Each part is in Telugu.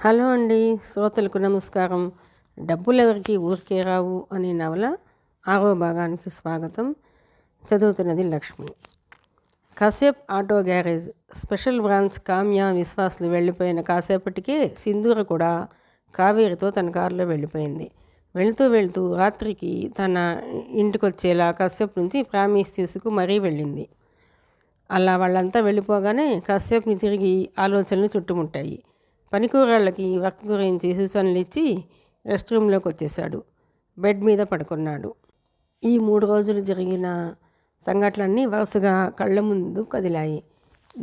హలో అండి, శ్రోతలకు నమస్కారం. డబ్బులెవరికి ఊరికే రావు అనే నవల 6వ భాగానికి స్వాగతం. చదువుతున్నది Lakshmi. Kashyap auto garage special branch Kamya, విశ్వాస్లు వెళ్ళిపోయిన కాసేపటికే సింధూర కూడా కావేరితో తన కారులో వెళ్ళిపోయింది. వెళుతూ వెళుతూ రాత్రికి తన ఇంటికొచ్చేలా కశ్యప్ నుంచి ప్రామిస్ తీసుకు మరీ వెళ్ళింది. అలా వాళ్ళంతా వెళ్ళిపోగానే కశ్యప్ని తిరిగి ఆలోచనలు చుట్టుముట్టాయి. పనికూరాళ్ళకి వర్క్ గురించి సూచనలు ఇచ్చి రెస్ట్ రూమ్లోకి వచ్చేశాడు. బెడ్ మీద పడుకున్నాడు. ఈ 3 రోజులు జరిగిన సంఘటనలన్నీ వరుసగా కళ్ళ ముందు కదిలాయి.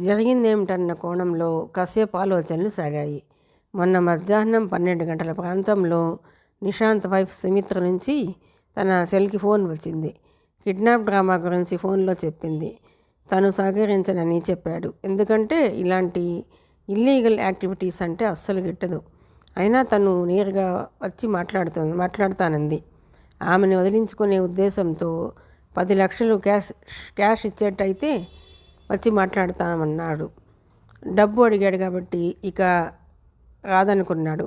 జరిగిందేమిటన్న కోణంలో కాసేపు ఆలోచనలు సాగాయి. మొన్న మధ్యాహ్నం 12 గంటల ప్రాంతంలో నిశాంత్ వైఫ్ సుమిత్ర నుంచి తన సెల్కి ఫోన్ వచ్చింది. కిడ్నాప్ డ్రామా గురించి ఫోన్లో చెప్పింది. తను సహకరించనని చెప్పాడు. ఎందుకంటే ఇలాంటి ఇల్లీగల్ యాక్టివిటీస్ అంటే అస్సలు గిట్టదు. అయినా తను నేరుగా వచ్చి మాట్లాడతానంది. ఆమెను వదిలించుకునే ఉద్దేశంతో 10 లక్షలు క్యాష్ ఇచ్చేట్టయితే వచ్చి మాట్లాడతామన్నాడు. డబ్బు అడిగాడు కాబట్టి ఇక రాదనుకున్నాడు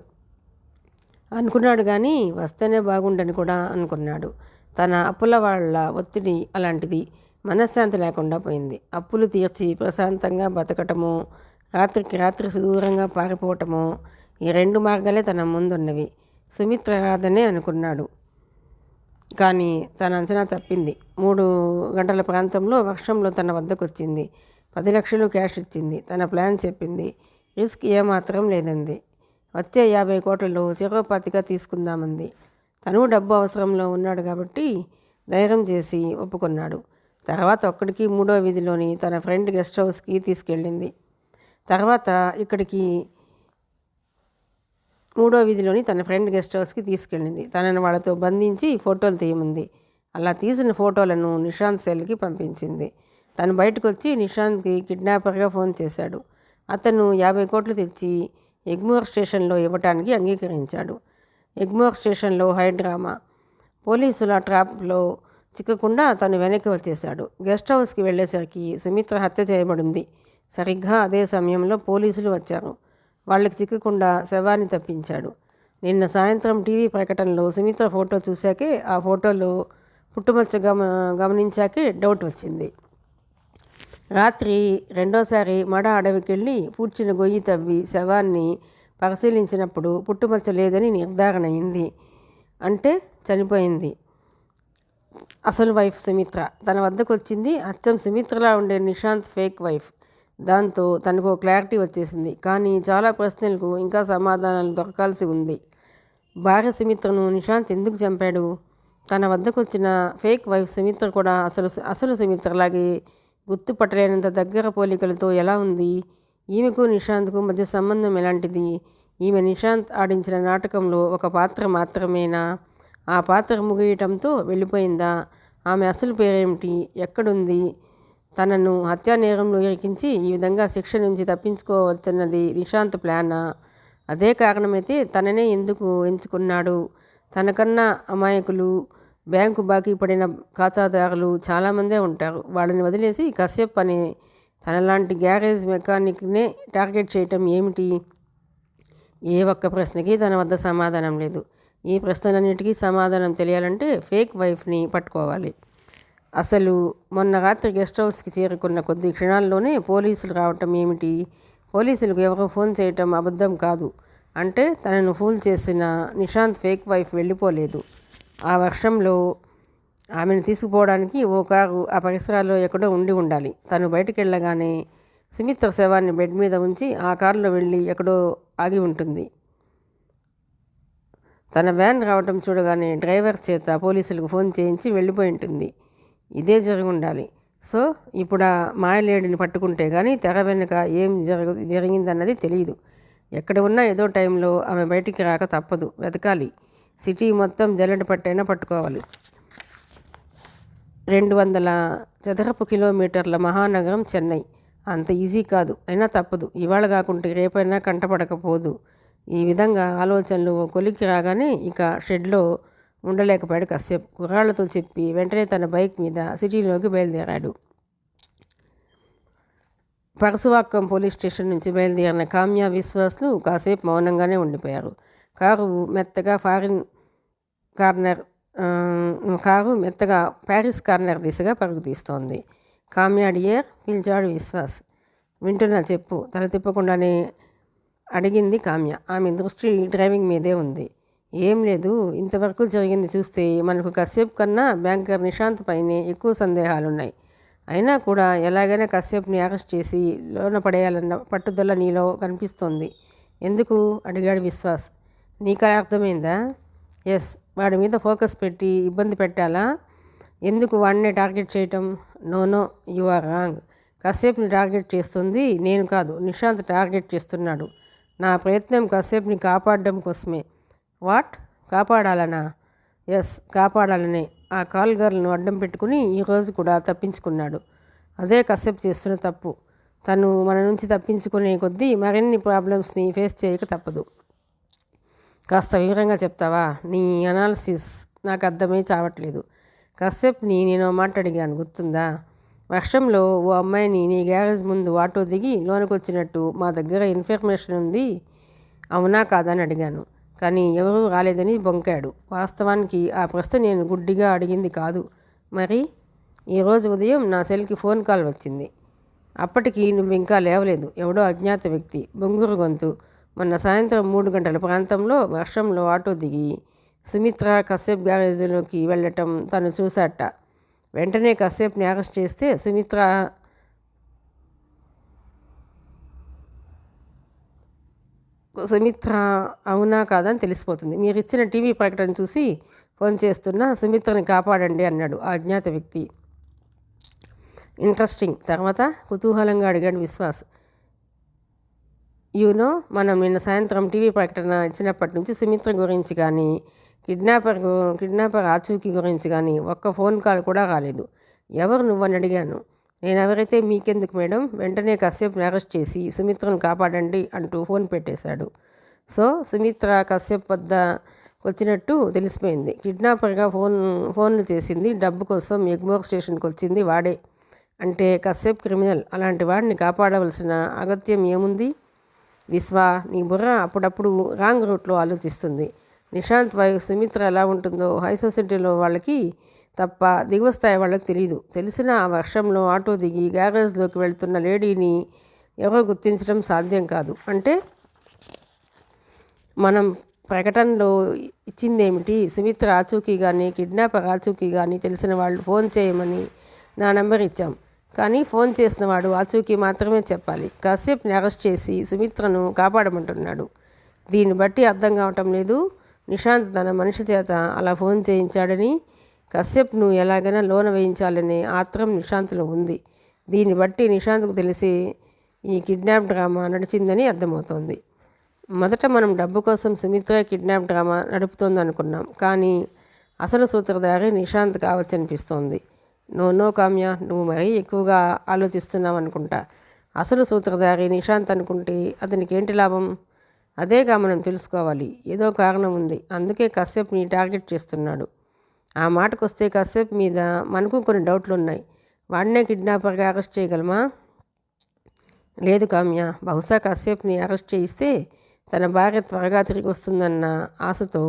కానీ వస్తేనే బాగుండని కూడా అనుకున్నాడు. తన అప్పుల వాళ్ళ ఒత్తిడి అలాంటిది. మనశ్శాంతి లేకుండా పోయింది. అప్పులు తీర్చి ప్రశాంతంగా బతకటము, రాత్రికి రాత్రి దూరంగా పారిపోవటము, ఈ 2 మార్గాలే తన ముందున్నవి. సుమిత్ర రాదనే అనుకున్నాడు. కానీ తన అంచనా తప్పింది. 3 గంటల ప్రాంతంలో వర్షంలో తన వద్దకు వచ్చింది. 10 లక్షలు క్యాష్ ఇచ్చింది. తన ప్లాన్ చెప్పింది. రిస్క్ ఏమాత్రం లేదంది. వచ్చే 50 కోట్లలో 0.25 తీసుకుందామంది. తను డబ్బు అవసరంలో ఉన్నాడు కాబట్టి ధైర్యం చేసి ఒప్పుకున్నాడు. తర్వాత ఒక్కడికి 3వ వీధిలోని తన ఫ్రెండ్ గెస్ట్ హౌస్కి తీసుకెళ్ళింది. తర్వాత ఇక్కడికి 3వ వీధిలోని తన ఫ్రెండ్ గెస్ట్ హౌస్కి తీసుకెళ్ళింది. తనను వాళ్ళతో బంధించి ఫోటోలు తీయమంది. అలా తీసిన ఫోటోలను నిశాంత్ సెల్కి పంపించింది. తను బయటకు వచ్చి నిశాంత్కి కిడ్నాపర్గా ఫోన్ చేశాడు. అతను 50 కోట్లు తెచ్చి ఎగ్మోర్ స్టేషన్లో ఇవ్వటానికి అంగీకరించాడు. ఎగ్మోర్ స్టేషన్లో హై డ్రామా. పోలీసుల ట్రాప్లో చిక్కకుండా తను వెనక్కి వచ్చేశాడు. గెస్ట్ హౌస్కి వెళ్ళేసరికి సుమిత్ర హత్య చేయబడింది. సరిగ్గా అదే సమయంలో పోలీసులు వచ్చారు. వాళ్ళకి చిక్కకుండా శవాన్ని తప్పించాడు. నిన్న సాయంత్రం టీవీ ప్రకటనలో సుమిత్ర ఫోటో చూశాకే, ఆ ఫోటోలో పుట్టుమచ్చ గమనించాకే డౌట్ వచ్చింది. రాత్రి రెండోసారి మడ అడవికెళ్ళి పూడ్చిన గొయ్యి తవ్వి శవాన్ని పరిశీలించినప్పుడు పుట్టుమచ్చ లేదని నిర్ధారణ అయింది. అంటే చనిపోయింది. అసలు వైఫ్ సుమిత్ర తన వద్దకు వచ్చింది. అచ్చం సుమిత్రలా ఉండే నిశాంత్ ఫేక్ వైఫ్. దాంతో తనకు క్లారిటీ వచ్చేసింది. కానీ చాలా ప్రశ్నలకు ఇంకా సమాధానాలు దొరకాల్సి ఉంది. భార్య సుమిత్రను నిశాంత్ ఎందుకు చంపాడు? తన వద్దకు వచ్చిన ఫేక్ వైఫ్ సుమిత్ర కూడా అసలు సుమిత్రలాగే గుర్తుపట్టలేనంత దగ్గర పోలికలతో ఎలా ఉంది? ఈమెకు నిశాంత్కు మధ్య సంబంధం ఎలాంటిది? ఈమె నిశాంత్ ఆడించిన నాటకంలో ఒక పాత్ర మాత్రమేనా? ఆ పాత్ర ముగియటంతో వెళ్ళిపోయిందా? ఆమె అసలు పేరేమిటి? ఎక్కడుంది? తనను హత్యా నేరంలో ఇరికించి ఈ విధంగా శిక్ష నుంచి తప్పించుకోవచ్చన్నది నిశాంత్ ప్లానా? అదే కారణమైతే తననే ఎందుకు ఎంచుకున్నాడు? తనకన్నా అమాయకులు, బ్యాంకు బాకీ పడిన ఖాతాదారులు చాలామందే ఉంటారు. వాళ్ళని వదిలేసి కశ్యప్ అనే తనలాంటి గ్యారేజ్ మెకానిక్నే టార్గెట్ చేయటం ఏమిటి? ఏ ఒక్క ప్రశ్నకి తన వద్ద సమాధానం లేదు. ఈ ప్రశ్నలన్నిటికీ సమాధానం తెలియాలంటే ఫేక్ వైఫ్ని పట్టుకోవాలి. అసలు మొన్న రాత్రి గెస్ట్ హౌస్కి చేరుకున్న కొద్ది క్షణాల్లోనే పోలీసులు రావటం ఏమిటి? పోలీసులకు ఎవరో ఫోన్ చేయటం అబద్ధం కాదు. అంటే తనను ఫూల్ చేసిన నిశాంత్ ఫేక్ వైఫ్ వెళ్ళిపోలేదు. ఆ వర్షంలో ఆమెను తీసుకుపోవడానికి ఓ కారు ఆ పరిసరాల్లో ఎక్కడో ఉండి ఉండాలి. తను బయటికి వెళ్ళగానే సుమిత్ర శవాన్ని బెడ్ మీద ఉంచి ఆ కారులో వెళ్ళి ఎక్కడో ఆగి ఉంటుంది. తన వ్యాన్ రావటం చూడగానే డ్రైవర్ చేత పోలీసులకు ఫోన్ చేయించి వెళ్ళిపోయి ఉంటుంది. ఇదే జరిగి ఉండాలి. సో ఇప్పుడు ఆ మాయలేడిని పట్టుకుంటే కానీ తెర వెనుక ఏం జరిగిందన్నది తెలియదు. ఎక్కడ ఉన్నా ఏదో టైంలో ఆమె బయటికి రాక తప్పదు. వెతకాలి. సిటీ మొత్తం జల్లెడ పట్టైనా పట్టుకోవాలి. 200 చదరపు కిలోమీటర్ల మహానగరం చెన్నై. అంత ఈజీ కాదు. అయినా తప్పదు. ఇవాళ కాకుంటే రేపైనా కంటపడకపోదు. ఈ విధంగా ఆలోచనలు కొలిక్కి రాగానే ఇక షెడ్లో ఉండలేకపోయాడు కశ్యప్. కుర్రాళ్లతో చెప్పి వెంటనే తన బైక్ మీద సిటీలోకి బయలుదేరాడు. పరశువాక్కం పోలీస్ స్టేషన్ నుంచి బయలుదేరిన కామ్య, విశ్వాస్లు కాసేపు మౌనంగానే ఉండిపోయారు. కారు మెత్తగా ప్యారిస్ కార్నర్ దిశగా పరుగు తీస్తోంది. కామ్య డియర్ పిలిచాడు విశ్వాస్. వింటున్నా చెప్పు, తల తిప్పకుండానే అడిగింది కామ్య. ఆమె దృష్టి డ్రైవింగ్ మీదే ఉంది. ఏం లేదు, ఇంతవరకు జరిగింది చూస్తే మనకు కశ్యప్ కన్నా బ్యాంకర్ నిశాంత్ పైనే ఎక్కువ సందేహాలున్నాయి. అయినా కూడా ఎలాగైనా కశ్యప్ని అరెస్ట్ చేసి లోన పడేయాలన్న పట్టుదల నీలో కనిపిస్తోంది. ఎందుకు అడిగాడు విశ్వాస్. నీకు అర్థమైందా? ఎస్. వాడి మీద ఫోకస్ పెట్టి ఇబ్బంది పెట్టాలా? ఎందుకు వాడినే టార్గెట్ చేయటం? No, you are wrong. కశ్యప్ని టార్గెట్ చేస్తుంది నేను కాదు, నిశాంత్ టార్గెట్ చేస్తున్నాడు. నా ప్రయత్నం కశ్యప్ని కాపాడడం కోసమే. వాట్? కాపాడాలనా? ఎస్, కాపాడాలనే. ఆ కాల్ గర్ల్ను అడ్డం పెట్టుకుని ఈరోజు కూడా తప్పించుకున్నాడు. అదే కశ్యప్ చేస్తున్న తప్పు. తను మన నుంచి తప్పించుకునే కొద్దీ మరిన్ని ప్రాబ్లమ్స్ని ఫేస్ చేయక తప్పదు. కాస్త వివరంగా చెప్తావా? నీ అనాలిసిస్ నాకు అర్థమై చావట్లేదు. కశ్యప్ని నేను మాట అడిగాను, గుర్తుందా? వర్షంలో ఓ అమ్మాయిని నీ గ్యారేజ్ ముందు ఆటో దిగి లోనికి వచ్చినట్టు మా దగ్గర ఇన్ఫర్మేషన్ ఉంది, అవునా కాదని అడిగాను. కానీ ఎవరూ రాలేదని బొంకాడు. వాస్తవానికి ఆ ప్రశ్న నేను గుడ్డిగా అడిగింది కాదు. మరి ఈరోజు ఉదయం నా సెల్కి ఫోన్ కాల్ వచ్చింది. అప్పటికి నువ్వు ఇంకా లేవలేదు. ఎవడో అజ్ఞాత వ్యక్తి, బొంగురు గొంతు, మొన్న సాయంత్రం 3 గంటల ప్రాంతంలో వర్షంలో ఆటో దిగి సుమిత్ర కశ్యప్ గ్యారేజ్లోకి వెళ్ళటం తను చూశాట. వెంటనే కశ్యప్ని అరెస్ట్ చేస్తే సుమిత్ర అవునా కాదని తెలిసిపోతుంది. మీరు ఇచ్చిన టీవీ ప్రకటన చూసి ఫోన్ చేస్తున్నా సుమిత్రని కాపాడండి అన్నాడు ఆ అజ్ఞాత వ్యక్తి. ఇంట్రెస్టింగ్. తర్వాత కుతూహలంగా అడిగాడు విశ్వాస్. మనం నిన్న సాయంత్రం టీవీ ప్రకటన ఇచ్చినప్పటి నుంచి సుమిత్ర గురించి కానీ కిడ్నాపర్ ఆచూకీ గురించి కానీ ఒక్క ఫోన్ కాల్ కూడా రాలేదు. ఎవరు నువ్వని అడిగాను. నేను ఎవరైతే మీకెందుకు మేడం, వెంటనే కశ్యప్ని అరెస్ట్ చేసి సుమిత్రను కాపాడండి అంటూ ఫోన్ పెట్టేశాడు. సో సుమిత్ర కశ్యప్ వద్ద వచ్చినట్టు తెలిసిపోయింది. కిడ్నాపర్గా ఫోన్లు చేసింది డబ్బు కోసం ఎగ్మోర్ స్టేషన్కి వచ్చింది వాడే. అంటే కశ్యప్ క్రిమినల్. అలాంటి వాడిని కాపాడవలసిన అగత్యం ఏముంది? విశ్వా, నీ బుర్ర అప్పుడప్పుడు రాంగ్ రూట్లో ఆలోచిస్తుంది. నిశాంత్ వైఫ్ సుమిత్ర ఎలా ఉంటుందో హై సొసైటీలో వాళ్ళకి తప్ప దిగువ స్థాయి వాళ్ళకి తెలియదు. తెలిసిన ఆ వర్షంలో ఆటో దిగి గ్యారేజ్లోకి వెళ్తున్న లేడీని ఎవరో గుర్తించడం సాధ్యం కాదు. అంటే మనం ప్రకటనలో ఇచ్చిందేమిటి? సుమిత్ర ఆచూకీ కానీ కిడ్నాపర్ ఆచూకీ కానీ తెలిసిన వాళ్ళు ఫోన్ చేయమని నా నెంబర్ ఇచ్చాం. కానీ ఫోన్ చేసిన వాడు ఆచూకీ మాత్రమే చెప్పాలి. కశ్యప్ని అరెస్ట్ చేసి సుమిత్రను కాపాడమంటున్నాడు. దీన్ని బట్టి అర్థం కావటం లేదు, నిశాంత్ తన మనిషి చేత అలా ఫోన్ చేయించాడని, కశ్యప్ను ఎలాగైనా లోన వేయించాలనే ఆత్రం నిశాంత్లో ఉంది. దీన్ని బట్టి నిశాంత్కు తెలిసి ఈ కిడ్నాప్ డ్రామా నడిచిందని అర్థమవుతోంది. మొదట మనం డబ్బు కోసం సుమిత్ర కిడ్నాప్ డ్రామా నడుపుతోందనుకున్నాం. కానీ అసలు సూత్రధారి నిశాంత్ కావచ్చనిపిస్తోంది. నో కామ్య, నువ్వు మరీ ఎక్కువగా ఆలోచిస్తున్నావు అనుకుంటా. అసలు సూత్రధారి నిశాంత్ అనుకుంటే అతనికి ఏంటి లాభం? అదేగా మనం తెలుసుకోవాలి. ఏదో కారణం ఉంది, అందుకే కశ్యప్ని టార్గెట్ చేస్తున్నాడు. ఆ మాటకొస్తే కశ్యప్ మీద మనకు కొన్ని డౌట్లు ఉన్నాయి. వాడినే కిడ్నాపర్గా అరెస్ట్ చేయగలమా? లేదు కామ్య, బహుశా కశ్యప్ని అరెస్ట్ చేయిస్తే తన భార్య త్వరగా తిరిగి వస్తుందన్న ఆశతో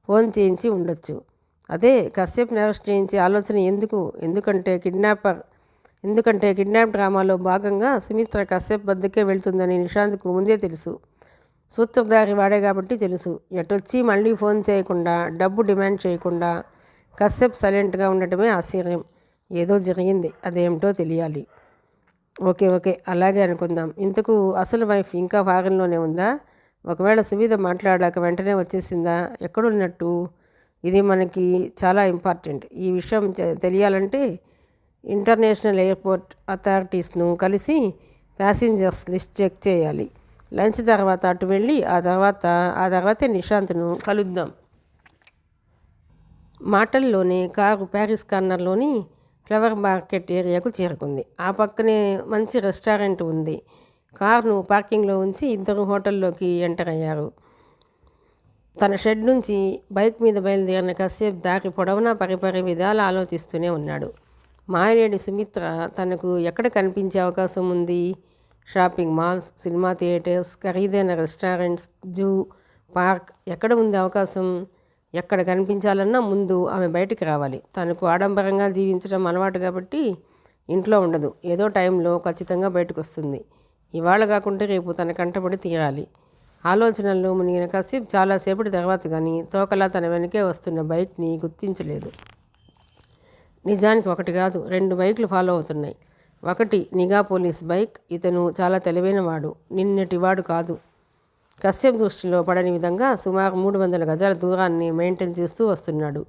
ఫోన్ చేయించి ఉండొచ్చు. అదే కశ్యప్ని అరెస్ట్ చేయించే ఆలోచన ఎందుకు? ఎందుకంటే కిడ్నాప్ డ్రామాలో భాగంగా సుమిత్ర కశ్యప్ వద్దకే వెళ్తుందని నిశాంత్కు ముందే తెలుసు. సూత్రధారి వాడే కాబట్టి తెలుసు. ఎటొచ్చి మళ్ళీ ఫోన్ చేయకుండా, డబ్బు డిమాండ్ చేయకుండా కశ్యప్ సైలెంట్గా ఉండటమే ఆశ్చర్యం. ఏదో జరిగింది, అదేమిటో తెలియాలి. ఓకే, అలాగే అనుకుందాం. ఇంతకు అసలు వైఫ్ ఇంకా ఫారెన్లోనే ఉందా? ఒకవేళ సువిధ మాట్లాడాక వెంటనే వచ్చేసిందా? ఎక్కడున్నట్టు? ఇది మనకి చాలా ఇంపార్టెంట్. ఈ విషయం తెలియాలంటే ఇంటర్నేషనల్ ఎయిర్పోర్ట్ అథారిటీస్ను కలిసి ప్యాసింజర్స్ లిస్ట్ చెక్ చేయాలి. లంచ్ తర్వాత అటు వెళ్ళి ఆ తర్వాతే నిశాంత్ను కలుద్దాం. మాటల్లోనే కారు ప్యారిస్ కార్నర్లోని ఫ్లవర్ మార్కెట్ ఏరియాకు చేరుకుంది. ఆ పక్కనే మంచి రెస్టారెంట్ ఉంది. కారును పార్కింగ్లో ఉంచి ఇద్దరు హోటల్లోకి ఎంటర్ అయ్యారు. తన షెడ్ నుంచి బైక్ మీద బయలుదేరిన కశ్యప్ దారి పొడవునా పరిపరి విధాలు ఆలోచిస్తూనే ఉన్నాడు. మాయలేడి సుమిత్ర తనకు ఎక్కడ కనిపించే అవకాశం ఉంది? షాపింగ్ మాల్స్, సినిమా థియేటర్స్, ఖరీదైన రెస్టారెంట్స్, జూ, పార్క్. ఎక్కడ ఉంది అవకాశం? ఎక్కడ కనిపించాలన్నా ముందు ఆమె బయటికి రావాలి. తనకు ఆడంబరంగా జీవించడం అలవాటు కాబట్టి ఇంట్లో ఉండదు. ఏదో టైంలో ఖచ్చితంగా బయటకు వస్తుంది. ఇవాళ కాకుంటే రేపు తన కంటపడి తీరాలి. ఆలోచనల్లో మునిగిన కశ్యప్ చాలాసేపటి తర్వాత కానీ తోకలా తన వెనకే వస్తున్న బైక్ని గుర్తించలేదు. నిజానికి ఒకటి కాదు, 2 బైకులు ఫాలో అవుతున్నాయి. ఒకటి నిఘా పోలీస్ బైక్. ఇతను చాలా తెలివైనవాడు, నిన్నటివాడు కాదు. కశ్యప్ దృష్టిలో పడని విధంగా సుమారు 300 గజాల దూరాన్ని మెయింటైన్ చేస్తూ వస్తున్నాడు.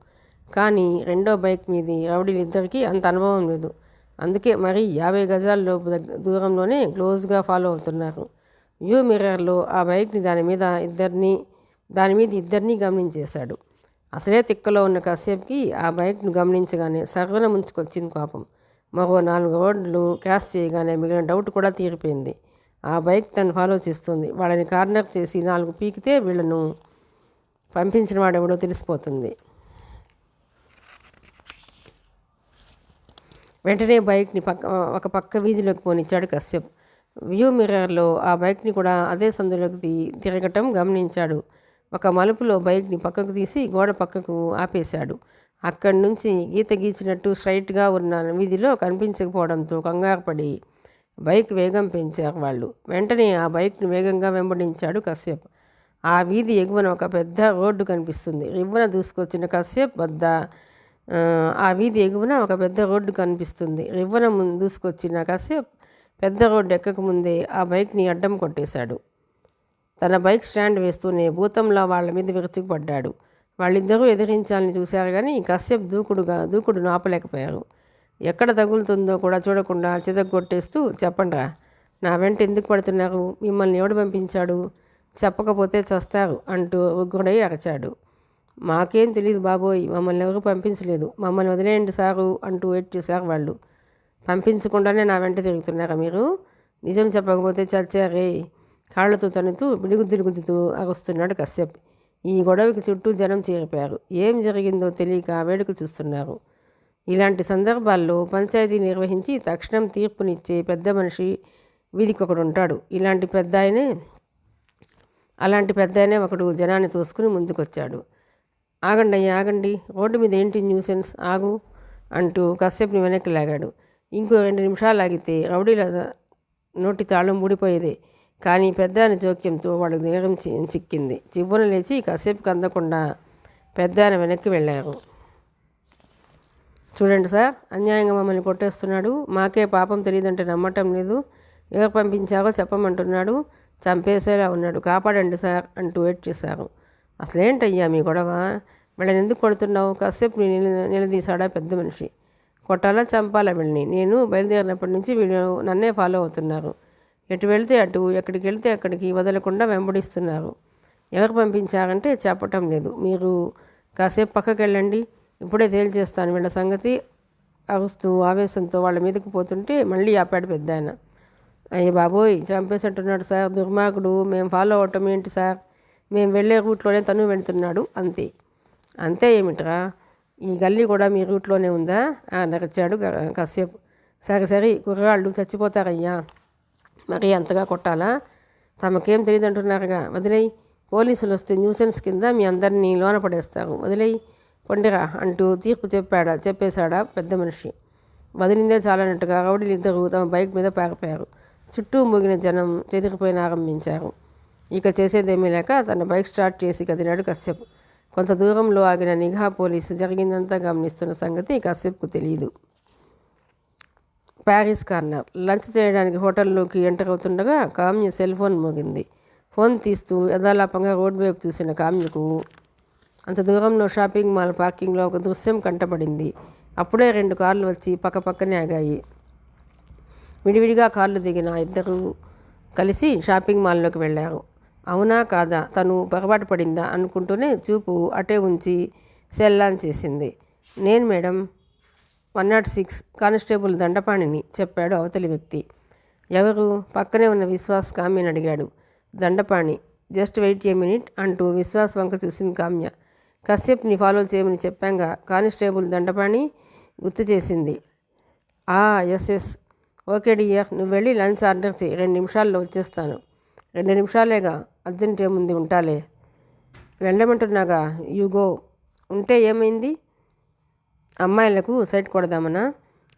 కానీ రెండో బైక్ మీది రౌడీలిద్దరికీ అంత అనుభవం లేదు. అందుకే మరి 50 గజాల లోపు దూరంలోనే క్లోజ్గా ఫాలో అవుతున్నారు. వ్యూ మిర్రర్లో ఆ బైక్ని దాని మీద ఇద్దరినీ గమనించేశాడు. అసలే తిక్కలో ఉన్న కశ్యప్కి ఆ బైక్ను గమనించగానే సర్వన ముంచుకొచ్చింది కోపం. మరో 4 రోడ్లు క్రాస్ చేయగానే మిగిలిన డౌట్ కూడా తీరిపోయింది. ఆ బైక్ తను ఫాలో చేస్తుంది. వాళ్ళని కార్నర్ చేసి 4 పీకితే వీళ్లను పంపించిన వాడెవడో తెలిసిపోతుంది. వెంటనే బైక్ని ఒక పక్క వీధిలోకి పోనిచ్చాడు కశ్యప్. వ్యూ మిర్రర్లో ఆ బైక్ని కూడా అదే సందులోకి తిరగటం గమనించాడు. ఒక మలుపులో బైక్ని పక్కకు తీసి గోడ పక్కకు ఆపేశాడు. అక్కడి నుంచి గీత గీచినట్టు స్ట్రైట్గా ఉన్న వీధిలో కనిపించకపోవడంతో కంగారు పడి బైక్ వేగం పెంచారు వాళ్ళు. వెంటనే ఆ బైక్ను వేగంగా వెంబడించాడు కశ్యప్. ఆ వీధి ఎగువన ఒక పెద్ద రోడ్డు కనిపిస్తుంది. రివ్వన దూసుకొచ్చిన కశ్యప్ వద్ద ఆ వీధి ఎగువన ఒక పెద్ద రోడ్డు కనిపిస్తుంది. రివ్వన దూసుకొచ్చిన కశ్యప్ పెద్ద రోడ్డు ఎక్కకముందే ఆ బైక్ని అడ్డం కొట్టేశాడు. తన బైక్ స్టాండ్ వేస్తూనే భూతంలో వాళ్ళ మీద విరుచుకుపడ్డాడు. వాళ్ళిద్దరూ ఎదిరించాలని చూశారు కానీ కశ్యప్ దూకుడు ఆపలేకపోయారు. ఎక్కడ తగులుతుందో కూడా చూడకుండా చితగొట్టేస్తూ, చెప్పండ్రా, నా వెంట ఎందుకు పడుతున్నారు? మిమ్మల్ని ఎవడు పంపించాడు? చెప్పకపోతే చస్తారు అంటూ ఉగ్రుడై అరచాడు. మాకేం తెలియదు బాబోయ్, మమ్మల్ని ఎవరు పంపించలేదు, మమ్మల్ని వదిలేయండి సారు అంటూ వెయిట్ చేశారు వాళ్ళు. పంపించకుండానే నా వెంట తిరుగుతున్నారా మీరు? నిజం చెప్పకపోతే చచ్చారే. కాళ్లతో తనుతూ బిడుగుద్దులుగుద్దుతూ అరుస్తున్నాడు కశ్యప్. ఈ గొడవకి చుట్టూ జనం చేరిపోయారు. ఏం జరిగిందో తెలియక వేడుక చూస్తున్నారు. ఇలాంటి సందర్భాల్లో పంచాయతీ నిర్వహించి తక్షణం తీర్పునిచ్చే పెద్ద మనిషి వీధికొకడు ఉంటాడు. అలాంటి పెద్దాయనే ఒకడు జనాన్ని తోసుకుని ముందుకొచ్చాడు. ఆగండి, రోడ్డు మీద ఏంటి న్యూసెన్స్, ఆగు అంటూ కశ్యప్ని వెనక్కి లాగాడు. ఇంకో 2 నిమిషాలు ఆగితే రౌడీల నోటి తాళం ఊడిపోయేదే. కానీ పెద్దాయన జోక్యంతో వాడికి ధైర్యం చిక్కింది. చివ్వున లేచి కశ్యప్కి అందకుండా పెద్దాయన వెనక్కి వెళ్ళారు. చూడండి సార్, అన్యాయంగా మమ్మల్ని కొట్టేస్తున్నాడు. మాకే పాపం తెలియదంటే నమ్మటం లేదు. ఎవరు పంపించారో చెప్పమంటున్నాడు. చంపేసేలా ఉన్నాడు. కాపాడండి సార్ అంటూ వెయిట్ చేశారు. అసలేంటయ్యా మీ గొడవ? వీళ్ళని ఎందుకు కొడుతున్నావు? కశ్యప్ని నిలదీశాడా పెద్ద మనిషి. కొట్టాలా చంపాలా వీళ్ళని? నేను బయలుదేరినప్పటి నుంచి వీళ్ళు నన్నే ఫాలో అవుతున్నారు. ఎటు వెళ్తే అటు, ఎక్కడికి వెళ్తే అక్కడికి వదలకుండా వెంబడిస్తున్నారు. ఎవరు పంపించారంటే చెప్పటం లేదు. మీరు కాసేపు పక్కకి వెళ్ళండి, ఇప్పుడే తేల్చేస్తాను వీళ్ళ సంగతి అరుస్తూ ఆవేశంతో వాళ్ళ మీదకి పోతుంటే మళ్ళీ ఆపాడు పెద్దాయన. అయ్య బాబోయ్, చంపేసట్టున్నాడు సార్, దుర్మార్గుడు. మేము ఫాలో అవటం ఏంటి సార్? మేము వెళ్ళే రూట్లోనే తను వెళుతున్నాడు. అంతే ఏమిట్రా? ఈ గల్లీ కూడా మీ రూట్లోనే ఉందా? నరిచాడు కశ్యప్. సరే కుర్రాళ్ళు చచ్చిపోతారయ్యా, మరి అంతగా కొట్టాలా? తమకేం తెలియదంటున్నారుగా, వదిలేయి. పోలీసులు వస్తే న్యూసెన్స్ కింద మీ అందరినీ లోన పడేస్తారు. వదిలేయి, పొండిరా అంటూ తీర్పు చెప్పేశాడా పెద్ద మనిషి. వదిలిందే చాలన్నట్టుగా రౌడీలిద్దరూ తమ బైక్ మీద పారిపోయారు. చుట్టూ మూగిన జనం చెదిరిపోయిన ఆరంభించారు. ఇక చేసేదేమీ లేక తన బైక్ స్టార్ట్ చేసి కదిలాడు కశ్యప్. కొంత దూరంలో ఆగిన నిఘా పోలీసు జరిగిందంతా గమనిస్తున్న సంగతి కశ్యప్కు తెలియదు. Paris corner. లంచ్ చేయడానికి హోటల్లోకి ఎంటర్ అవుతుండగా కామ్య సెల్ ఫోన్ మోగింది. ఫోన్ తీస్తూ యథాలాపంగా రోడ్ వైపు చూసిన కామ్యకు అంత దూరంలో షాపింగ్ మాల్ పార్కింగ్లో ఒక దృశ్యం కంటపడింది. అప్పుడే 2 కార్లు వచ్చి పక్కపక్కనే ఆగాయి. విడివిడిగా కార్లు దిగిన ఇద్దరు కలిసి షాపింగ్ మాల్లోకి వెళ్ళారు. అవునా కాదా, తను పొరపాటు పడిందా అనుకుంటూనే చూపు అటే ఉంచి సెల్ ఆన్ చేసింది. నేను మేడం 106 కానిస్టేబుల్ దండపాణిని చెప్పాడు అవతలి వ్యక్తి. ఎవరు? పక్కనే ఉన్న విశ్వాస్ కామ్యని అడిగాడు. Dandapani. Just wait a minute అంటూ విశ్వాస్ వంక చూసింది కామ్య. కశ్యప్ని ఫాలో చేయమని చెప్పాంగా, కానిస్టేబుల్ దండపాణి గుర్తు చేసింది. ఎస్ ఓకే డియర్, నువ్వు వెళ్ళి లంచ్ ఆర్డర్ చేయి, 2 నిమిషాల్లో వచ్చేస్తాను. 2 నిమిషాలేగా, అర్జెంట్ ఏముంది, ఉంటాలే. వెళ్ళమంటున్నాగా, యూ గో. ఉంటే ఏమైంది? అమ్మాయిలకు సైట్ కొడదామనా?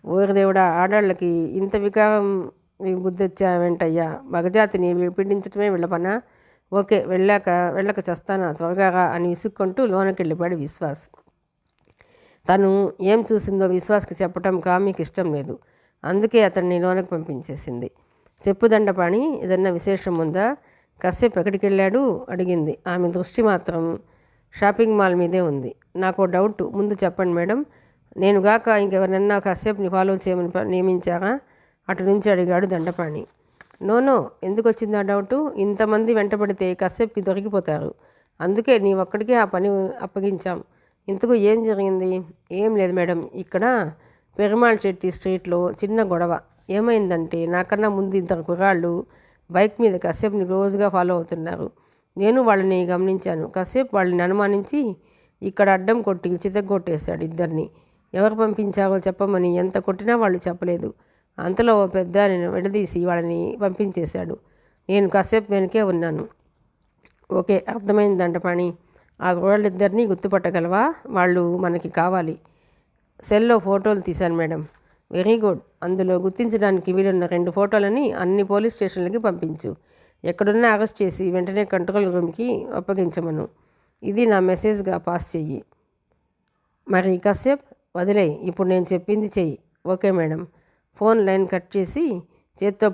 ఓరి దేవుడా, ఆడాళ్ళకి ఇంత వికారం బుద్ధి వచ్చావేంటయ్యా? మగజాతిని పీడించడమే వీళ్ళ పనా? ఓకే, వెళ్ళక చస్తానా, త్వరగా రా అని విసుక్కుంటూ లోనకి వెళ్ళిపోయాడు విశ్వాస్. తను ఏం చూసిందో విశ్వాస్కి చెప్పటం కామ్యకి ఇష్టం లేదు. అందుకే అతన్ని లోనకి పంపించేసింది. చెప్పుదండపాణి, ఏదన్నా విశేషం ఉందా? కశ్యప్ ఎక్కడికి వెళ్ళాడు అడిగింది. ఆమె దృష్టి మాత్రం షాపింగ్ మాల్ మీదే ఉంది. నాకు డౌట్, ముందు చెప్పండి మేడం. నేనుగాక ఇంకెవరన్నా కశ్యప్ని ఫాలో చేయమని నియమించారా? అటు నుంచి అడిగాడు దండపాణి. నో, ఎందుకు వచ్చింది ఆ డౌటు? ఇంతమంది వెంటబడితే కశ్యప్కి దొరికిపోతారు. అందుకే నీ ఒక్కడికే ఆ పని అప్పగించాం. ఇంతకు ఏం జరిగింది? ఏం లేదు మేడం, ఇక్కడ పెరుమాళ్ చెట్టి స్ట్రీట్లో చిన్న గొడవ. ఏమైందంటే, నాకన్నా ముందు 2 కుర్రాళ్ళు బైక్ మీద కశ్యప్ని రోజుగా ఫాలో అవుతున్నారు. నేను వాళ్ళని గమనించాను. కశ్యప్ వాళ్ళని అనుమానించి ఇక్కడ అడ్డం కొట్టి చితగ్గొట్టేశాడు 2ని. ఎవరు పంపించారో చెప్పమని ఎంత కొట్టినా వాళ్ళు చెప్పలేదు. అంతలో పెద్ద నేను విడదీసి వాళ్ళని పంపించేశాడు. నేను కశ్యప్ వెనకే ఉన్నాను. ఓకే, అర్థమైంది దండపాణి. ఆ కుర్రాళ్ళిద్దరినీ గుర్తుపట్టగలవా? వాళ్ళు మనకి కావాలి. సెల్లో ఫోటోలు తీశాను మేడం. Very good. అందులో గుర్తించడానికి వీలున్న 2 ఫోటోలని అన్ని పోలీస్ స్టేషన్లకి పంపించు. ఎక్కడున్నా అరెస్ట్ చేసి వెంటనే కంట్రోల్ రూమ్కి అప్పగించమను. ఇది నా మెసేజ్గా పాస్ చెయ్యి. మరి కశ్యప్ వదిలేయి, ఇప్పుడు నేను చెప్పింది చెయ్యి. Okay madam. Phone line cut చేసి చేత్తో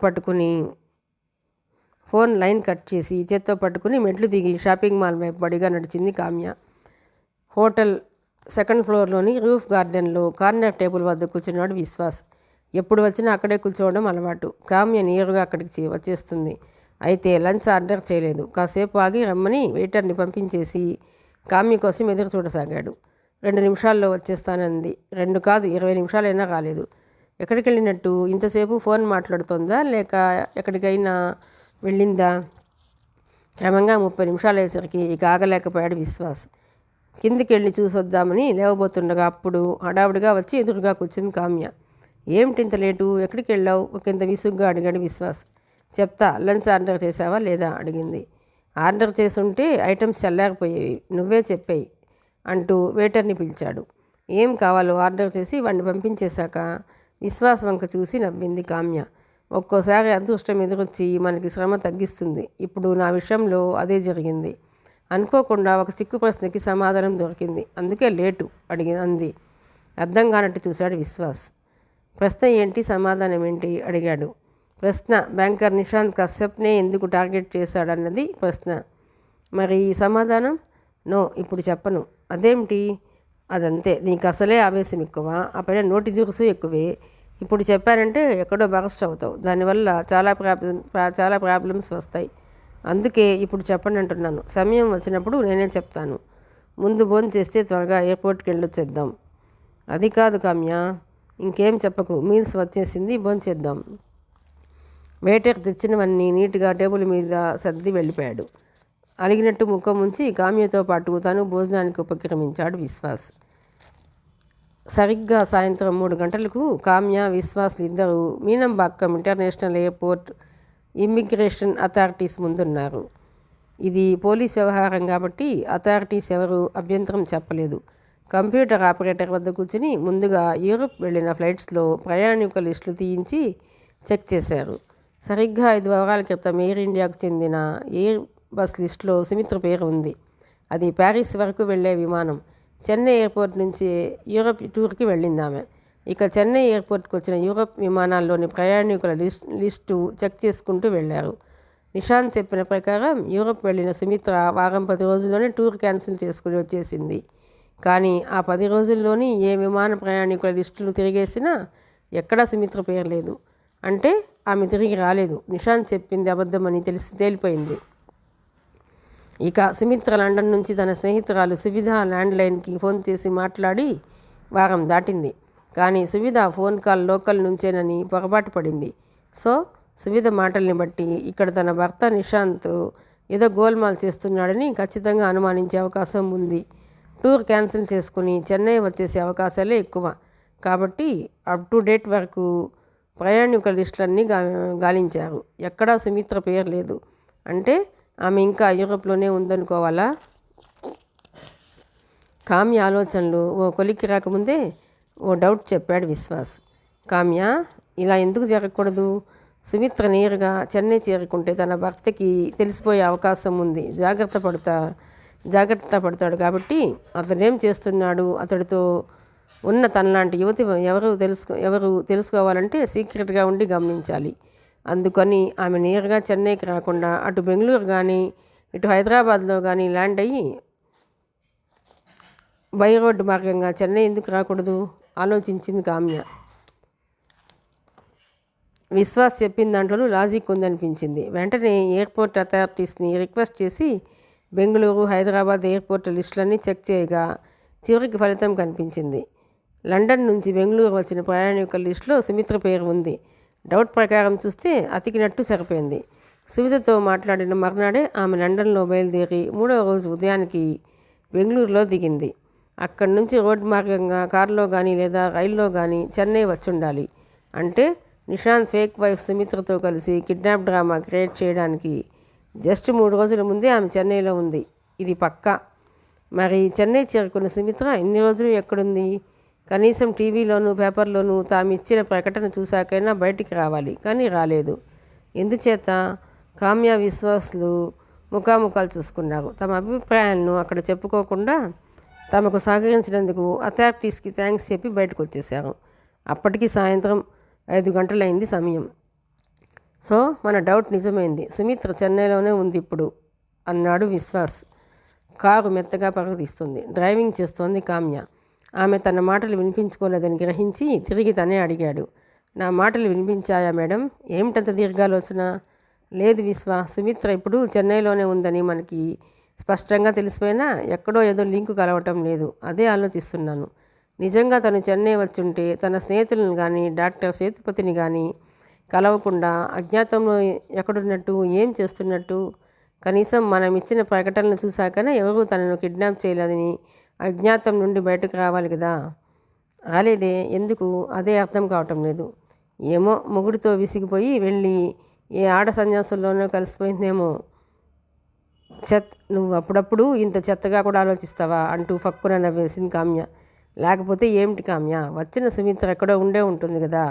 పట్టుకుని మెట్లు దిగి షాపింగ్ మాల్ వైపు బడిగా నడిచింది కామ్య. హోటల్ 2nd ఫ్లోర్లోని రూఫ్ గార్డెన్లో కార్నర్ టేబుల్ వద్ద కూర్చున్నాడు విశ్వాస్. ఎప్పుడు వచ్చినా అక్కడే కూర్చోవడం అలవాటు. కామ్య నేరుగా అక్కడికి వచ్చేస్తుంది. అయితే లంచ్ ఆర్డర్ చేయలేదు. కాసేపు ఆగి రమ్మని వెయిటర్ని పంపించేసి కామ్య కోసం ఎదురు చూడసాగాడు. 2 నిమిషాల్లో వచ్చేస్తానంది. 2 కాదు, 20 నిమిషాలైనా రాలేదు. ఎక్కడికి వెళ్ళినట్టు? ఇంతసేపు ఫోన్ మాట్లాడుతుందా లేక ఎక్కడికైనా వెళ్ళిందా? క్రమంగా 30 నిమిషాలు అయ్యేసరికి ఇక ఆగలేకపోయాడు విశ్వాస్. కిందికి వెళ్ళి చూసొద్దామని లేవబోతుండగా అప్పుడు హడావుడిగా వచ్చి ఎదురుగా కూర్చుంది కామ్య. ఏమిటి ఇంత లేటు? ఎక్కడికి వెళ్ళావు? ఒకంత విసుగ్గా అడిగాడు విశ్వాస్. చెప్తా. లంచ్ ఆర్డర్ చేసావా లేదా అడిగింది. ఆర్డర్ చేసుంటే ఐటమ్స్ చల్లారిపోయేవి, నువ్వే చెప్పేయి అంటూ వెయిటర్ని పిలిచాడు. ఏం కావాలో ఆర్డర్ చేసి వాడిని పంపించేశాక విశ్వాస్ వంక చూసి నవ్వింది కామ్య. ఒక్కోసారి అదృష్టం ఎదురొచ్చి మనకి శ్రమ తగ్గిస్తుంది. ఇప్పుడు నా విషయంలో అదే జరిగింది. అనుకోకుండా ఒక చిక్కు ప్రశ్నకి సమాధానం దొరికింది. అందుకే లేటు అంది. అర్థం కానట్టు చూశాడు విశ్వాస్. ప్రశ్న ఏంటి, సమాధానం ఏంటి అడిగాడు. ప్రశ్న బ్యాంకర్ నిశాంత్ కశ్యప్నే ఎందుకు టార్గెట్ చేశాడన్నది ప్రశ్న. మరి సమాధానం? నో, ఇప్పుడు చెప్పను. అదేమిటి? అదంతే, నీకు అసలే ఆవేశం ఎక్కువ, ఆ పైన నోటి దురుసు ఎక్కువే. ఇప్పుడు చెప్పానంటే ఎక్కడో బరస్ట్ అవుతావు. దానివల్ల చాలా ప్రాబ్లమ్స్ వస్తాయి. అందుకే ఇప్పుడు చెప్పండి అంటున్నాను. సమయం వచ్చినప్పుడు నేనే చెప్తాను. ముందు భోజనం చేస్తే త్వరగా ఎయిర్పోర్ట్కి వెళ్ళొచ్చేద్దాం. అది కాదు కామ్య, ఇంకేం చెప్పకు, మీల్స్ వచ్చేసింది, భోంచేద్దాం. వెయిటర్ తెచ్చినవన్నీ నీట్గా టేబుల్ మీద సర్ది వెళ్ళిపోయాడు. అలిగినట్టు ముఖం ఉంచి కామ్యతో పాటు తను భోజనానికి ఉపక్రమించాడు విశ్వాస్. సరిగ్గా సాయంత్రం 3 గంటలకు కామ్య, విశ్వాస్లు ఇద్దరు Meenambakkam international airport immigration authorities ముందున్నారు. ఇది పోలీస్ వ్యవహారం కాబట్టి అథారిటీస్ ఎవరు అభ్యంతరం చెప్పలేదు. కంప్యూటర్ ఆపరేటర్ వద్ద కూర్చుని ముందుగా యూరప్ వెళ్ళిన ఫ్లైట్స్లో ప్రయాణికుల లిస్టులు తీయించి చెక్ చేశారు. సరిగ్గా 5 వారాల క్రితం ఎయిర్ ఇండియాకు చెందిన ఎయిర్ బస్ లిస్టులో సుమిత్ర పేరు ఉంది. అది ప్యారిస్ వరకు వెళ్ళే విమానం. చెన్నై ఎయిర్పోర్ట్ నుంచి యూరప్ టూర్కి వెళ్ళింది ఆమె. ఇక చెన్నై ఎయిర్పోర్ట్కి వచ్చిన యూరప్ విమానాల్లోని ప్రయాణికుల లిస్టు చెక్ చేసుకుంటూ వెళ్ళారు. నిశాంత్ చెప్పిన ప్రకారం యూరప్ వెళ్ళిన సుమిత్ర వారం 10 రోజుల్లోనే టూర్ క్యాన్సిల్ చేసుకుని వచ్చేసింది. కానీ ఆ 10 రోజుల్లోని ఏ విమాన ప్రయాణికుల లిస్టులు తిరిగేసినా ఎక్కడా సుమిత్ర పేరు లేదు. అంటే ఆమె తిరిగి రాలేదు. నిశాంత్ చెప్పింది అబద్ధమని తేలిపోయింది. ఇక సుమిత్ర లండన్ నుంచి తన స్నేహితురాలు సువిధ ల్యాండ్లైన్కి ఫోన్ చేసి మాట్లాడి వారం దాటింది. కానీ సువిధ ఫోన్ కాల్ లోకల్ నుంచేనని పొరపాటు పడింది. సో సువిధ మాటల్ని బట్టి ఇక్కడ తన భర్త నిశాంత్ ఏదో గోల్మాల్ చేస్తున్నాడని ఖచ్చితంగా అనుమానించే అవకాశం ఉంది. టూర్ క్యాన్సిల్ చేసుకుని చెన్నై వచ్చేసే అవకాశాలే ఎక్కువ. కాబట్టి అప్ టు డేట్ వరకు ప్రయాణికుల లిస్టులన్నీ గాలించారు. ఎక్కడా సుమిత్ర పేరు లేదు. అంటే ఆమె ఇంకా యూరోప్లోనే ఉందనుకోవాలా? కామ్య ఆలోచనలు ఓ కొలిక్కి రాకముందే ఓ డౌట్ చెప్పాడు విశ్వాస్. కామ్య, ఇలా ఎందుకు జరగకూడదు? సుమిత్ర నేరుగా చెన్నై చేరుకుంటే తన భర్తకి తెలిసిపోయే అవకాశం ఉంది. జాగ్రత్త పడతాడు కాబట్టి అతడేం చేస్తున్నాడు, అతడితో ఉన్న తనలాంటి యువతి ఎవరు తెలుసుకోవాలంటే సీక్రెట్గా ఉండి గమనించాలి. అందుకని ఆమె నేరుగా చెన్నైకి రాకుండా అటు బెంగళూరు కానీ ఇటు హైదరాబాద్లో కానీ ల్యాండ్ అయ్యి బై రోడ్డు మార్గంగా చెన్నై ఎందుకు రాకూడదు ఆలోచించింది కామ్య. విశ్వాస్ చెప్పిన దాంట్లోనూ లాజిక్ ఉందనిపించింది. వెంటనే ఎయిర్పోర్ట్ అథారిటీస్ని రిక్వెస్ట్ చేసి బెంగళూరు, హైదరాబాద్ ఎయిర్పోర్ట్ లిస్టులన్నీ చెక్ చేయగా చివరికి ఫలితం కనిపించింది. లండన్ నుంచి బెంగళూరు వచ్చిన ప్రయాణికుల లిస్టులో సుమిత్ర పేరు ఉంది. డౌట్ ప్రకారం చూస్తే అతికినట్టు సరిపోయింది. సుమిత్రతో మాట్లాడిన మర్నాడే ఆమె లండన్లో బయలుదేరి 3వ రోజు ఉదయానికి బెంగళూరులో దిగింది. అక్కడి నుంచి రోడ్డు మార్గంగా కారులో కానీ లేదా రైల్లో కానీ చెన్నై వచ్చుండాలి. అంటే నిషాంత్ ఫేక్ వైఫ్ సుమిత్రతో కలిసి కిడ్నాప్ డ్రామా క్రియేట్ చేయడానికి జస్ట్ 3 రోజుల ముందే ఆమె చెన్నైలో ఉంది. ఇది పక్కా. మరి చెన్నై చేరుకున్న సుమిత్ర ఇన్ని రోజులు ఎక్కడుంది? కనీసం టీవీలోనూ పేపర్లోనూ తాము ఇచ్చిన ప్రకటన చూశాకైనా బయటికి రావాలి. కానీ రాలేదు. ఎందుచేత? కామ్య విశ్వాసులు ముఖాముఖాలు చూసుకున్నారు. తమ అభిప్రాయాలను అక్కడ చెప్పుకోకుండా తమకు సహకరించినందుకు అథారిటీస్కి థ్యాంక్స్ చెప్పి బయటకు వచ్చేసారు. అప్పటికి సాయంత్రం 5 గంటలైంది సమయం. సో మన డౌట్ నిజమైంది. సుమిత్ర చెన్నైలోనే ఉంది ఇప్పుడు అన్నాడు విశ్వాస్. కారు మెత్తగా పరుగుతీస్తుంది. డ్రైవింగ్ చేస్తోంది కామ్య. ఆమె తన మాటలు వినిపించుకోలేదని గ్రహించి తిరిగి తనే అడిగాడు. నా మాటలు వినిపించాయా మేడం? ఏమిటంత దీర్ఘాలోచన? లేదు విశ్వ, సుమిత్ర ఇప్పుడు చెన్నైలోనే ఉందని మనకి స్పష్టంగా తెలిసిపోయినా ఎక్కడో ఏదో లింకు కలవటం లేదు. అదే ఆలోచిస్తున్నాను. నిజంగా తను చెన్నై వచ్చుంటే తన స్నేహితులను కానీ డాక్టర్ సేతుపతిని కానీ కలవకుండా అజ్ఞాతంలో ఎక్కడున్నట్టు, ఏం చేస్తున్నట్టు? కనీసం మనం ఇచ్చిన ప్రకటనలు చూశాకనే ఎవరూ తనను కిడ్నాప్ చేయలేదని అజ్ఞాతం నుండి బయటకు రావాలి కదా. రాలేదే, ఎందుకు? అదే అర్థం కావటం లేదు. ఏమో మొగుడితో విసిగిపోయి వెళ్ళి ఏ ఆడ సన్యాసుల్లోనో కలిసిపోయిందేమో. నువ్వు అప్పుడప్పుడు ఇంత చెత్తగా కూడా ఆలోచిస్తావా అంటూ ఫక్కున నవ్వేసింది కామ్య. లేకపోతే ఏమిటి కామ్య, వచ్చిన సుమిత్ర ఎక్కడో ఉండే ఉంటుంది కదా.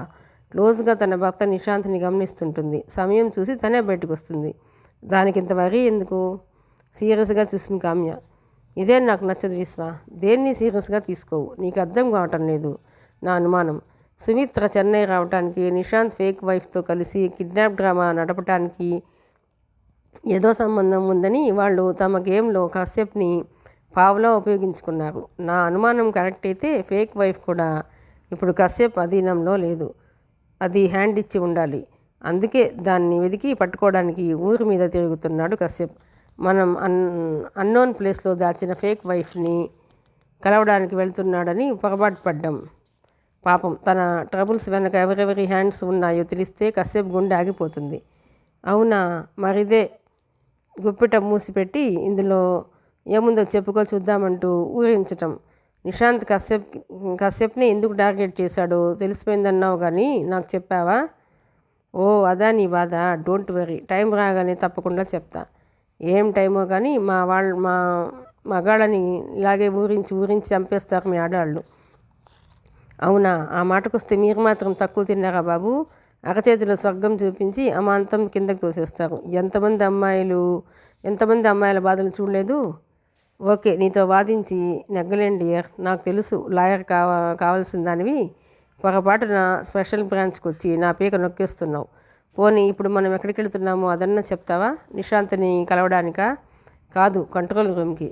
క్లోజ్గా తన భర్త నిశాంత్ని గమనిస్తుంటుంది. సమయం చూసి తనే బయటకు వస్తుంది. దానికి ఇంత వరీ ఎందుకు? సీరియస్గా చూసింది కామ్య. ఇదే నాకు నచ్చదు విశ్వ. దేన్ని సీరియస్గా తీసుకోవు. నీకు అర్థం కావటం లేదు. నా అనుమానం సుమిత్ర చెన్నై రావడానికి నిశాంత్ ఫేక్ వైఫ్తో కలిసి కిడ్నాప్ డ్రామా నడపడానికి ఏదో సంబంధం ఉందని వాళ్ళు తమ గేమ్లో కశ్యప్ని పావులా ఉపయోగించుకున్నారు. నా అనుమానం కరెక్ట్ అయితే ఫేక్ వైఫ్ కూడా ఇప్పుడు కశ్యప్ అధీనంలో లేదు. అది హ్యాండ్ ఇచ్చి ఉండాలి. అందుకే దాన్ని వెతికి పట్టుకోవడానికి ఊరి మీద తిరుగుతున్నాడు కశ్యప్. మనం అన్నోన్ ప్లేస్లో దాచిన ఫేక్ వైఫ్ని కలవడానికి వెళ్తున్నాడని పొరపాటు పడ్డాం. పాపం తన ట్రబుల్స్ వెనక ఎవరెవరి హ్యాండ్స్ ఉన్నాయో తెలిస్తే కశ్యప్ గుండె ఆగిపోతుంది. అవునా, మరిదే గుప్పిట మూసిపెట్టి ఇందులో ఏముందో చెప్పుకో చూద్దామంటూ ఊహించటం. నిశాంత్ కశ్యప్ని ఎందుకు టార్గెట్ చేశాడో తెలిసిపోయిందన్నావు కానీ నాకు చెప్పావా? ఓ అదా నీ బాధ. డోంట్ వరీ, టైం రాగానే తప్పకుండా చెప్తా. ఏం టైమో కానీ మా మగాళ్ళని ఇలాగే ఊరించి చంపేస్తారు మీ ఆడాళ్ళు. అవునా, ఆ మాటకొస్తే మీరు మాత్రం తక్కువ తిన్నారా బాబు? అరచేతిలో స్వర్గం చూపించి అమాంతం కిందకి తోసేస్తారు. ఎంతమంది అమ్మాయిల బాధలు చూడలేదు? ఓకే, నీతో వాదించి నెగ్గలేండి డియర్. నాకు తెలుసు లాయర్ కావాల్సిన దానివి పొరపాటున స్పెషల్ బ్రాంచ్కి వచ్చి నా పీక నొక్కేస్తున్నావు. పోనీ ఇప్పుడు మనం ఎక్కడికి వెళుతున్నామో అదన్నా చెప్తావా? నిశాంత్ని కలవడానికా? కాదు, కంట్రోల్ రూమ్కి.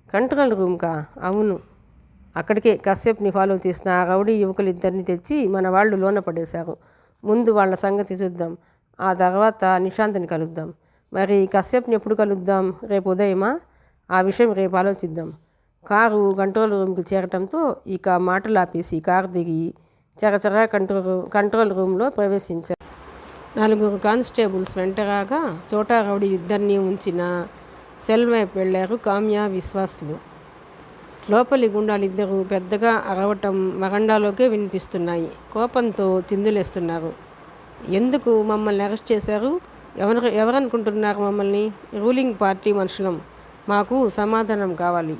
కంట్రోల్ రూమ్కా? అవును, అక్కడికే కశ్యప్ని ఫాలో చేసిన ఆ రౌడీ యువకులిద్దరిని తెచ్చి మన వాళ్ళు లోన పడేశారు. ముందు వాళ్ళ సంగతి చూద్దాం, ఆ తర్వాత నిశాంత్ని కలుద్దాం. మరి కశ్యప్ని ఎప్పుడు కలుద్దాం? రేపు ఉదయమా? ఆ విషయం రేపు ఆలోచిద్దాం. కారు కంట్రోల్ రూమ్కి చేరటంతో ఇక మాటలు ఆపేసి కారు దిగి చరచరా కంట్రోల్ రూమ్లో ప్రవేశించారు. 4 కానిస్టేబుల్స్ వెంటరాగా చోటా రౌడీ ఇద్దరిని ఉంచిన సెల్ వైపు వెళ్ళారు కామ్య విశ్వాసులు. లోపలి గుండాలిద్దరూ పెద్దగా అరవటం వరండాలోకే వినిపిస్తున్నాయి. కోపంతో చిందులేస్తున్నారు. ఎందుకు మమ్మల్ని అరెస్ట్ చేశారు? ఎవరనుకుంటున్నారు మమ్మల్ని? రూలింగ్ పార్టీ మనుషులం. మాకు సమాధానం కావాలి.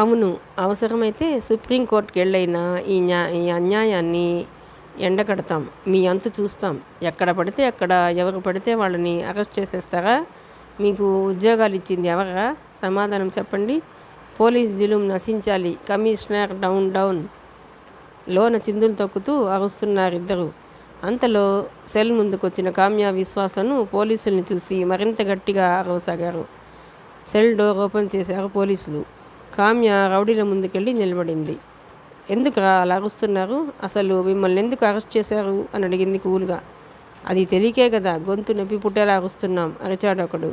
అవును, అవసరమైతే సుప్రీంకోర్టుకి వెళ్ళైనా ఈ అన్యాయాన్ని ఎండకడతాం. మీ అంతు చూస్తాం. ఎక్కడ పడితే అక్కడ ఎవరు పడితే వాళ్ళని అరెస్ట్ చేసేస్తారా? మీకు ఉద్యోగాలు ఇచ్చింది ఎవరా? సమాధానం చెప్పండి. పోలీస్ జులుం నశించాలి. Commissioner down down. లోన చిందులు తొక్కుతూ అరుస్తున్నారు ఇద్దరు. అంతలో సెల్ ముందుకొచ్చిన కామ్య విశ్వాసను పోలీసుల్ని చూసి మరింత గట్టిగా అరవసాగారు. సెల్ డోర్ ఓపెన్ చేశారు పోలీసులు. కామ్య రౌడీల ముందుకెళ్ళి నిలబడింది. ఎందుకురా అలా అరుస్తున్నారు? అసలు మిమ్మల్ని ఎందుకు అరెస్ట్ చేశారు అని అడిగింది కూల్గా. అది తెలియకే కదా గొంతు నొప్పి పుట్టేలా అరుస్తున్నాం అరిచాడు ఒకడు.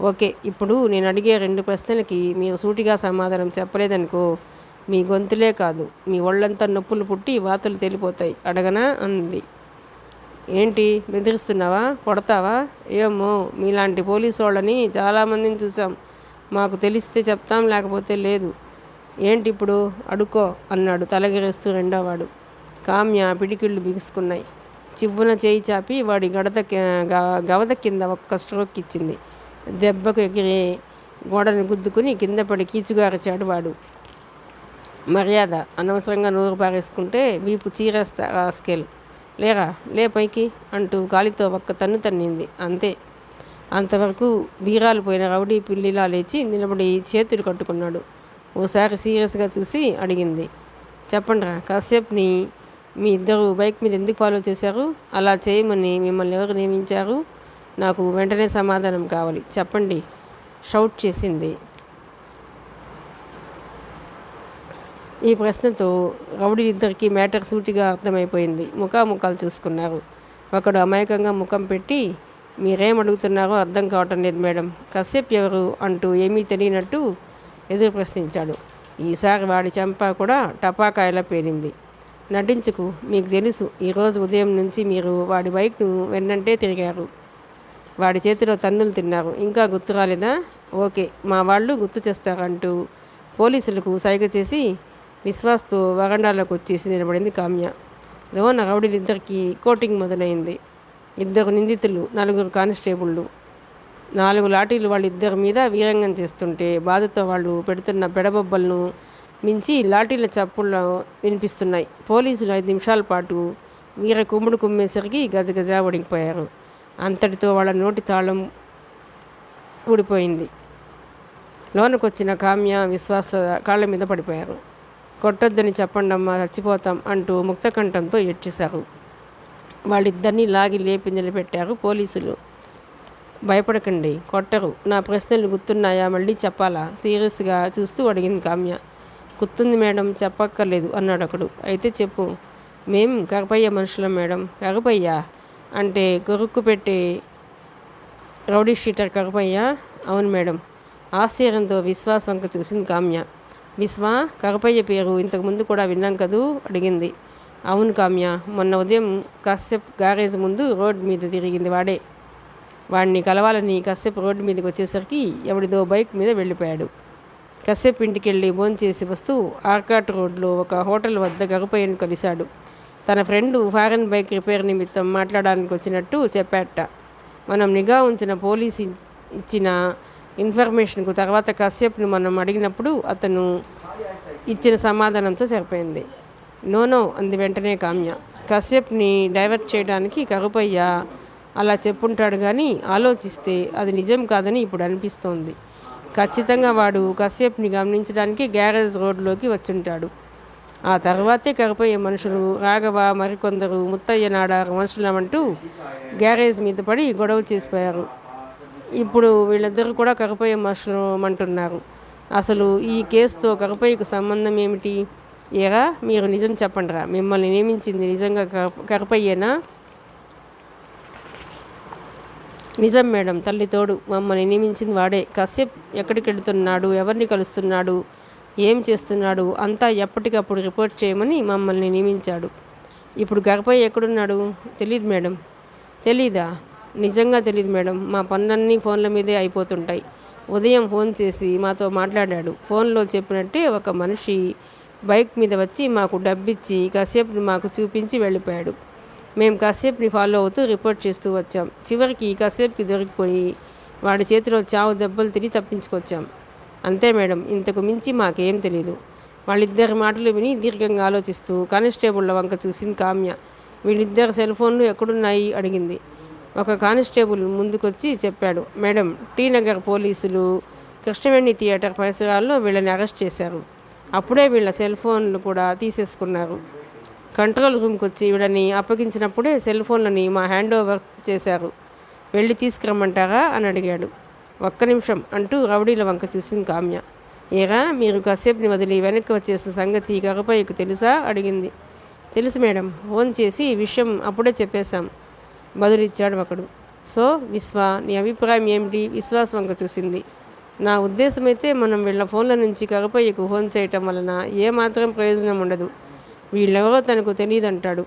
ఓకే, ఇప్పుడు నేను అడిగే 2 ప్రశ్నలకి మీరు సూటిగా సమాధానం చెప్పలేదనుకో మీ గొంతులే కాదు మీ ఒళ్ళంతా నొప్పులు పుట్టి వాతలు తేలిపోతాయి. అడగనా అంది. ఏంటి బెదిరిస్తున్నావా? కొడతావా? ఏమో, మీలాంటి పోలీసు వాళ్ళని చాలామందిని చూసాం. మాకు తెలిస్తే చెప్తాం, లేకపోతే లేదు. ఏంటి ఇప్పుడు? అడుక్కో అన్నాడు తలగిరేస్తూ రెండోవాడు. కామ్య పిడికిళ్ళు బిగుసుకున్నాయి. చివ్వున చేయి చాపి వాడి గవద కింద ఒక్క స్ట్రోక్ ఇచ్చింది. దెబ్బకు ఎగిరి గోడని గుద్దుకుని కింద పడి కీచుగా అరిచాడు వాడు. మర్యాద, అనవసరంగా నోరు పారేసుకుంటే వీపు చీరేస్తా రాస్కెల్. లేరా, లే పైకి అంటూ కాలితో ఒక్క తన్ను తన్నింది. అంతే. అంతవరకు బీరాలు పోయిన రౌడీ పిల్లిలా లేచి నిలబడి చేతులు కట్టుకున్నాడు. ఓసారి సీరియస్గా చూసి అడిగింది. చెప్పండిరా, కాసేపుని మీ ఇద్దరు బైక్ మీద ఎందుకు ఫాలో చేశారు? అలా చేయమని మిమ్మల్ని ఎవరు నియమించారు? నాకు వెంటనే సమాధానం కావాలి, చెప్పండి షౌట్ చేసింది. ఈ ప్రశ్నతో రౌడీలిద్దరికీ మ్యాటర్ సూటిగా అర్థమైపోయింది. ముఖాముఖాలు చూసుకున్నారు. ఒకడు అమాయకంగా ముఖం పెట్టి, మీరేం అడుగుతున్నారో అర్థం కావటం లేదు మేడం. కశ్యప్ ఎవరు అంటూ ఏమీ తెలియనట్టు ఎదురు ప్రశ్నించాడు. ఈసారి వాడి చెంప కూడా టపాకాయలా పేలింది. నటించుకు, మీకు తెలుసు ఈరోజు ఉదయం నుంచి మీరు వాడి బైక్ను వెన్నంటే తిరిగారు, వాడి చేతిలో తన్నులు తిన్నారు. ఇంకా గుర్తు రాలేదా? ఓకే, మా వాళ్ళు గుర్తు చేస్తారంటూ పోలీసులకు సైగ చేసి విశ్వాస్తో వరండాలోకి వచ్చేసి నిలబడింది కామ్య. లోన రౌడీలిద్దరికీ కోటింగ్ మొదలైంది. 2 నిందితులు, 4 కానిస్టేబుళ్ళు, 4 లాఠీలు వాళ్ళిద్దరి మీద వీరంగం చేస్తుంటే బాధతో వాళ్ళు పెడుతున్న పెడబొబ్బలను మించి లాఠీల చప్పుళ్ళు వినిపిస్తున్నాయి. పోలీసులు 5 నిమిషాల పాటు వీర కుమ్ముడు కుమ్మేసరికి గజగజ వణికిపోయారు. అంతటితో వాళ్ళ నోటి తాళం ఊడిపోయింది. లోనకొచ్చిన కామ్య విశ్వాస కాళ్ళ మీద పడిపోయారు. కొట్టొద్దని చెప్పండమ్మా, చచ్చిపోతాం అంటూ ముక్తకంఠంతో ఏడ్చేశారు. వాళ్ళిద్దరినీ లాగి లేపి నిలబెట్టారు పోలీసులు. భయపడకండి, కొట్టరు. నా ప్రశ్నలు గుర్తున్నాయా? మళ్ళీ చెప్పాలా? సీరియస్గా చూస్తూ అడిగింది కామ్య. గుర్తుంది మేడం, చెప్పక్కర్లేదు అన్నాడు ఒకడు. అయితే చెప్పు. మేం కరపయ్య మనుషులం మేడం. కరపయ్య అంటే కొరుక్కు పెట్టే రౌడీ షీటర్ కరపయ్య? అవును మేడం. ఆశ్చర్యంతో విశ్వాస్ వంక చూసింది కామ్య. విశ్వా, కరపయ్య పేరు ఇంతకుముందు కూడా విన్నాం కదూ అడిగింది. అవును కామ్య, మొన్న ఉదయం కశ్యప్ గ్యారేజ్ ముందు రోడ్ మీద తిరిగింది వాడే. వాడిని కలవాలని కశ్యప్ రోడ్డు మీదకి వచ్చేసరికి ఎవడిదో బైక్ మీద వెళ్ళిపోయాడు. కశ్యప్ ఇంటికి వెళ్ళి భోంచేసి వస్తూ ఆర్కాట్ రోడ్లో ఒక హోటల్ వద్ద కరపయ్యను కలిశాడు. తన ఫ్రెండు ఫారెన్ బైక్ రిపేర్ నిమిత్తం మాట్లాడడానికి వచ్చినట్టు చెప్పాట. మనం నిఘా ఉంచిన పోలీసు ఇచ్చిన ఇన్ఫర్మేషన్కు తర్వాత కశ్యప్ని మనం అడిగినప్పుడు అతను ఇచ్చిన సమాధానంతో సరిపోయింది. నో అంది వెంటనే కామ్య. కశ్యప్ని డైవర్ట్ చేయడానికి కరపయ్య అలా చెప్పుంటాడు, కానీ ఆలోచిస్తే అది నిజం కాదని ఇప్పుడు అనిపిస్తోంది. ఖచ్చితంగా వాడు కశ్యప్ని గమనించడానికి గ్యారేజ్ రోడ్లోకి వచ్చుంటాడు. ఆ తర్వాతే కరపయ్య మనుషులు రాఘవ, మరికొందరు ముత్తయ్య నాడారు మనుషులమంటూ గ్యారేజ్ మీద పడి గొడవ చేసిపోయారు. ఇప్పుడు వీళ్ళిద్దరూ కూడా కరపయ్య మనుషులమంటున్నారు. అసలు ఈ కేసుతో కరపయ్యకు సంబంధం ఏమిటి? ఏరా, మీరు నిజం చెప్పండిరా. మిమ్మల్ని నియమించింది నిజంగా కరపయ్యేనా? నిజం మేడం, తల్లి తోడు. మమ్మల్ని నియమించింది వాడే. కశ్యప్ ఎక్కడికి వెళుతున్నాడు, ఎవరిని కలుస్తున్నాడు, ఏం చేస్తున్నాడు అంతా ఎప్పటికప్పుడు రిపోర్ట్ చేయమని మమ్మల్ని నియమించాడు. ఇప్పుడు కరపయ్య ఎక్కడున్నాడు? తెలీదు మేడం. తెలీదా? నిజంగా తెలీదు మేడం. మా పనులన్నీ ఫోన్ల మీదే అయిపోతుంటాయి. ఉదయం ఫోన్ చేసి మాతో మాట్లాడాడు. ఫోన్లో చెప్పినట్టే ఒక మనిషి బైక్ మీద వచ్చి మాకు డబ్బిచ్చి కశ్యప్ని మాకు చూపించి వెళ్ళిపోయాడు. మేము కశ్యప్ని ఫాలో అవుతూ రిపోర్ట్ చేస్తూ వచ్చాం. చివరికి కశ్యప్కి దొరికిపోయి వాడి చేతిలో చావు దెబ్బలు తిని తప్పించుకొచ్చాం. అంతే మేడం, ఇంతకు మించి మాకేం తెలీదు. వాళ్ళిద్దరి మాటలు విని దీర్ఘంగా ఆలోచిస్తూ కానిస్టేబుళ్ల వంక చూసింది కామ్య. వీళ్ళిద్దరు సెల్ ఫోన్లు ఎక్కడున్నాయి అడిగింది. ఒక కానిస్టేబుల్ ముందుకొచ్చి చెప్పాడు. మేడం, టీ నగర్ పోలీసులు కృష్ణవేణి థియేటర్ పరిసరాల్లో వీళ్ళని అరెస్ట్ చేశారు. అప్పుడే వీళ్ళ సెల్ ఫోన్లు కూడా తీసేసుకున్నారు. కంట్రోల్ రూమ్కి వచ్చి వీళ్ళని అప్పగించినప్పుడే సెల్ ఫోన్లని మా హ్యాండ్ ఓవర్ చేశారు. వెళ్ళి తీసుకురమ్మంటారా అని అడిగాడు. ఒక్క నిమిషం అంటూ రౌడీల వంక చూసింది కామ్య. ఏరా, మీరు కశ్యప్ని వదిలి వెనక్కి వచ్చేసిన సంగతి గగపయ్యకు తెలుసా అడిగింది. తెలుసు మేడం, ఫోన్ చేసి విషయం అప్పుడే చెప్పేశాం బదులిచ్చాడు ఒకడు. సో విశ్వ, నీ అభిప్రాయం ఏమిటి? విశ్వాస్ వంక చూసింది. నా ఉద్దేశమైతే మనం వీళ్ళ ఫోన్ల నుంచి గగపయ్యకు ఫోన్ చేయటం వలన ఏమాత్రం ప్రయోజనం ఉండదు. వీళ్ళెవరో తనకు తెలియదంటాడు.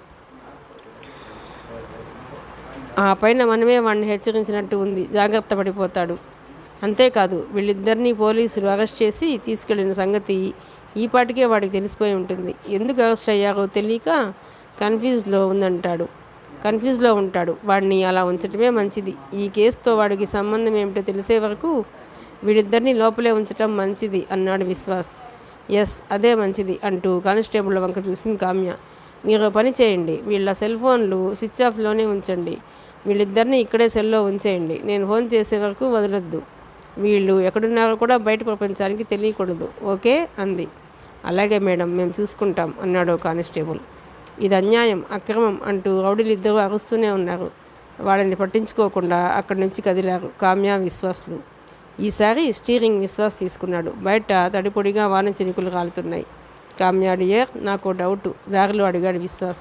ఆ పైన మనమే వాడిని హెచ్చరించినట్టు ఉంది, జాగ్రత్త పడిపోతాడు. అంతేకాదు, వీళ్ళిద్దరినీ పోలీసులు అరెస్ట్ చేసి తీసుకెళ్లిన సంగతి ఈపాటికే వాడికి తెలిసిపోయి ఉంటుంది. ఎందుకు అరెస్ట్ అయ్యారో తెలియక కన్ఫ్యూజ్లో ఉంటాడు. వాడిని అలా ఉంచటమే మంచిది. ఈ కేసుతో వాడికి సంబంధం ఏమిటో తెలిసే వరకు వీళ్ళిద్దరినీ లోపలే ఉంచటం మంచిది అన్నాడు విశ్వాస్. ఎస్, అదే మంచిది అంటూ కానిస్టేబుల్ వంక చూసింది కామ్య. మీరు పని చేయండి, వీళ్ళ సెల్ ఫోన్లు స్విచ్ ఆఫ్లోనే ఉంచండి. వీళ్ళిద్దరినీ ఇక్కడే సెల్లో ఉంచేయండి. నేను ఫోన్ చేసే వరకు వదలొద్దు. వీళ్ళు ఎక్కడున్నారో కూడా బయట ప్రపంచానికి తెలియకూడదు, ఓకే అంది. అలాగే మేడం, మేము చూసుకుంటాం అన్నాడు కానిస్టేబుల్. ఇది అన్యాయం, అక్రమం అంటూ రౌడీలిద్దరూ అరుస్తూనే ఉన్నారు. వాళ్ళని పట్టించుకోకుండా అక్కడి నుంచి కదిలారు కామ్య, విశ్వాస్లు. ఈసారి స్టీరింగ్ విశ్వాస్ తీసుకున్నాడు. బయట తడిపొడిగా వాన చినుకులు కాలుతున్నాయి. కామ్య, డియర్, నాకు డౌటు దారిలో అడిగాడు విశ్వాస్.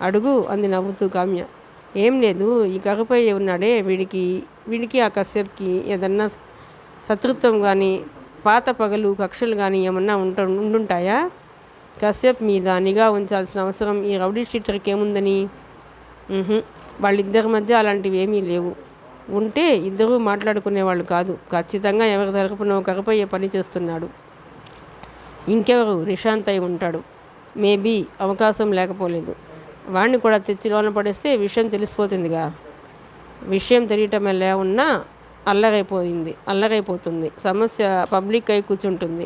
అడుగు అంది నవ్వుతూ కామ్య. ఏం లేదు, ఈ గగపయ్య ఉన్నాడే, వీడికి ఆ కశ్యప్కి ఏదన్నా శత్రుత్వం కానీ పాత పగలు కక్షలు కానీ ఏమన్నా ఉండుంటాయా? కశ్యప్ మీద నిఘా ఉంచాల్సిన అవసరం ఈ రౌడీ షీటర్కి ఏముందని? వాళ్ళిద్దరి మధ్య అలాంటివి ఏమీ లేవు. ఉంటే ఇద్దరూ మాట్లాడుకునేవాళ్ళు కాదు. ఖచ్చితంగా ఎవరి తరపునో గగపయ్య పని చేస్తున్నాడు. ఇంకెవరు? నిశాంత్ అయి ఉంటాడు. మేబీ, అవకాశం లేకపోలేదు. వాడిని కూడా తెచ్చి లోన పడేస్తే విషయం తెలిసిపోతుందిగా. విషయం తెలియటం ఎలా ఉన్నా అల్లరైపోతుంది. సమస్య పబ్లిక్ అయి కూర్చుంటుంది.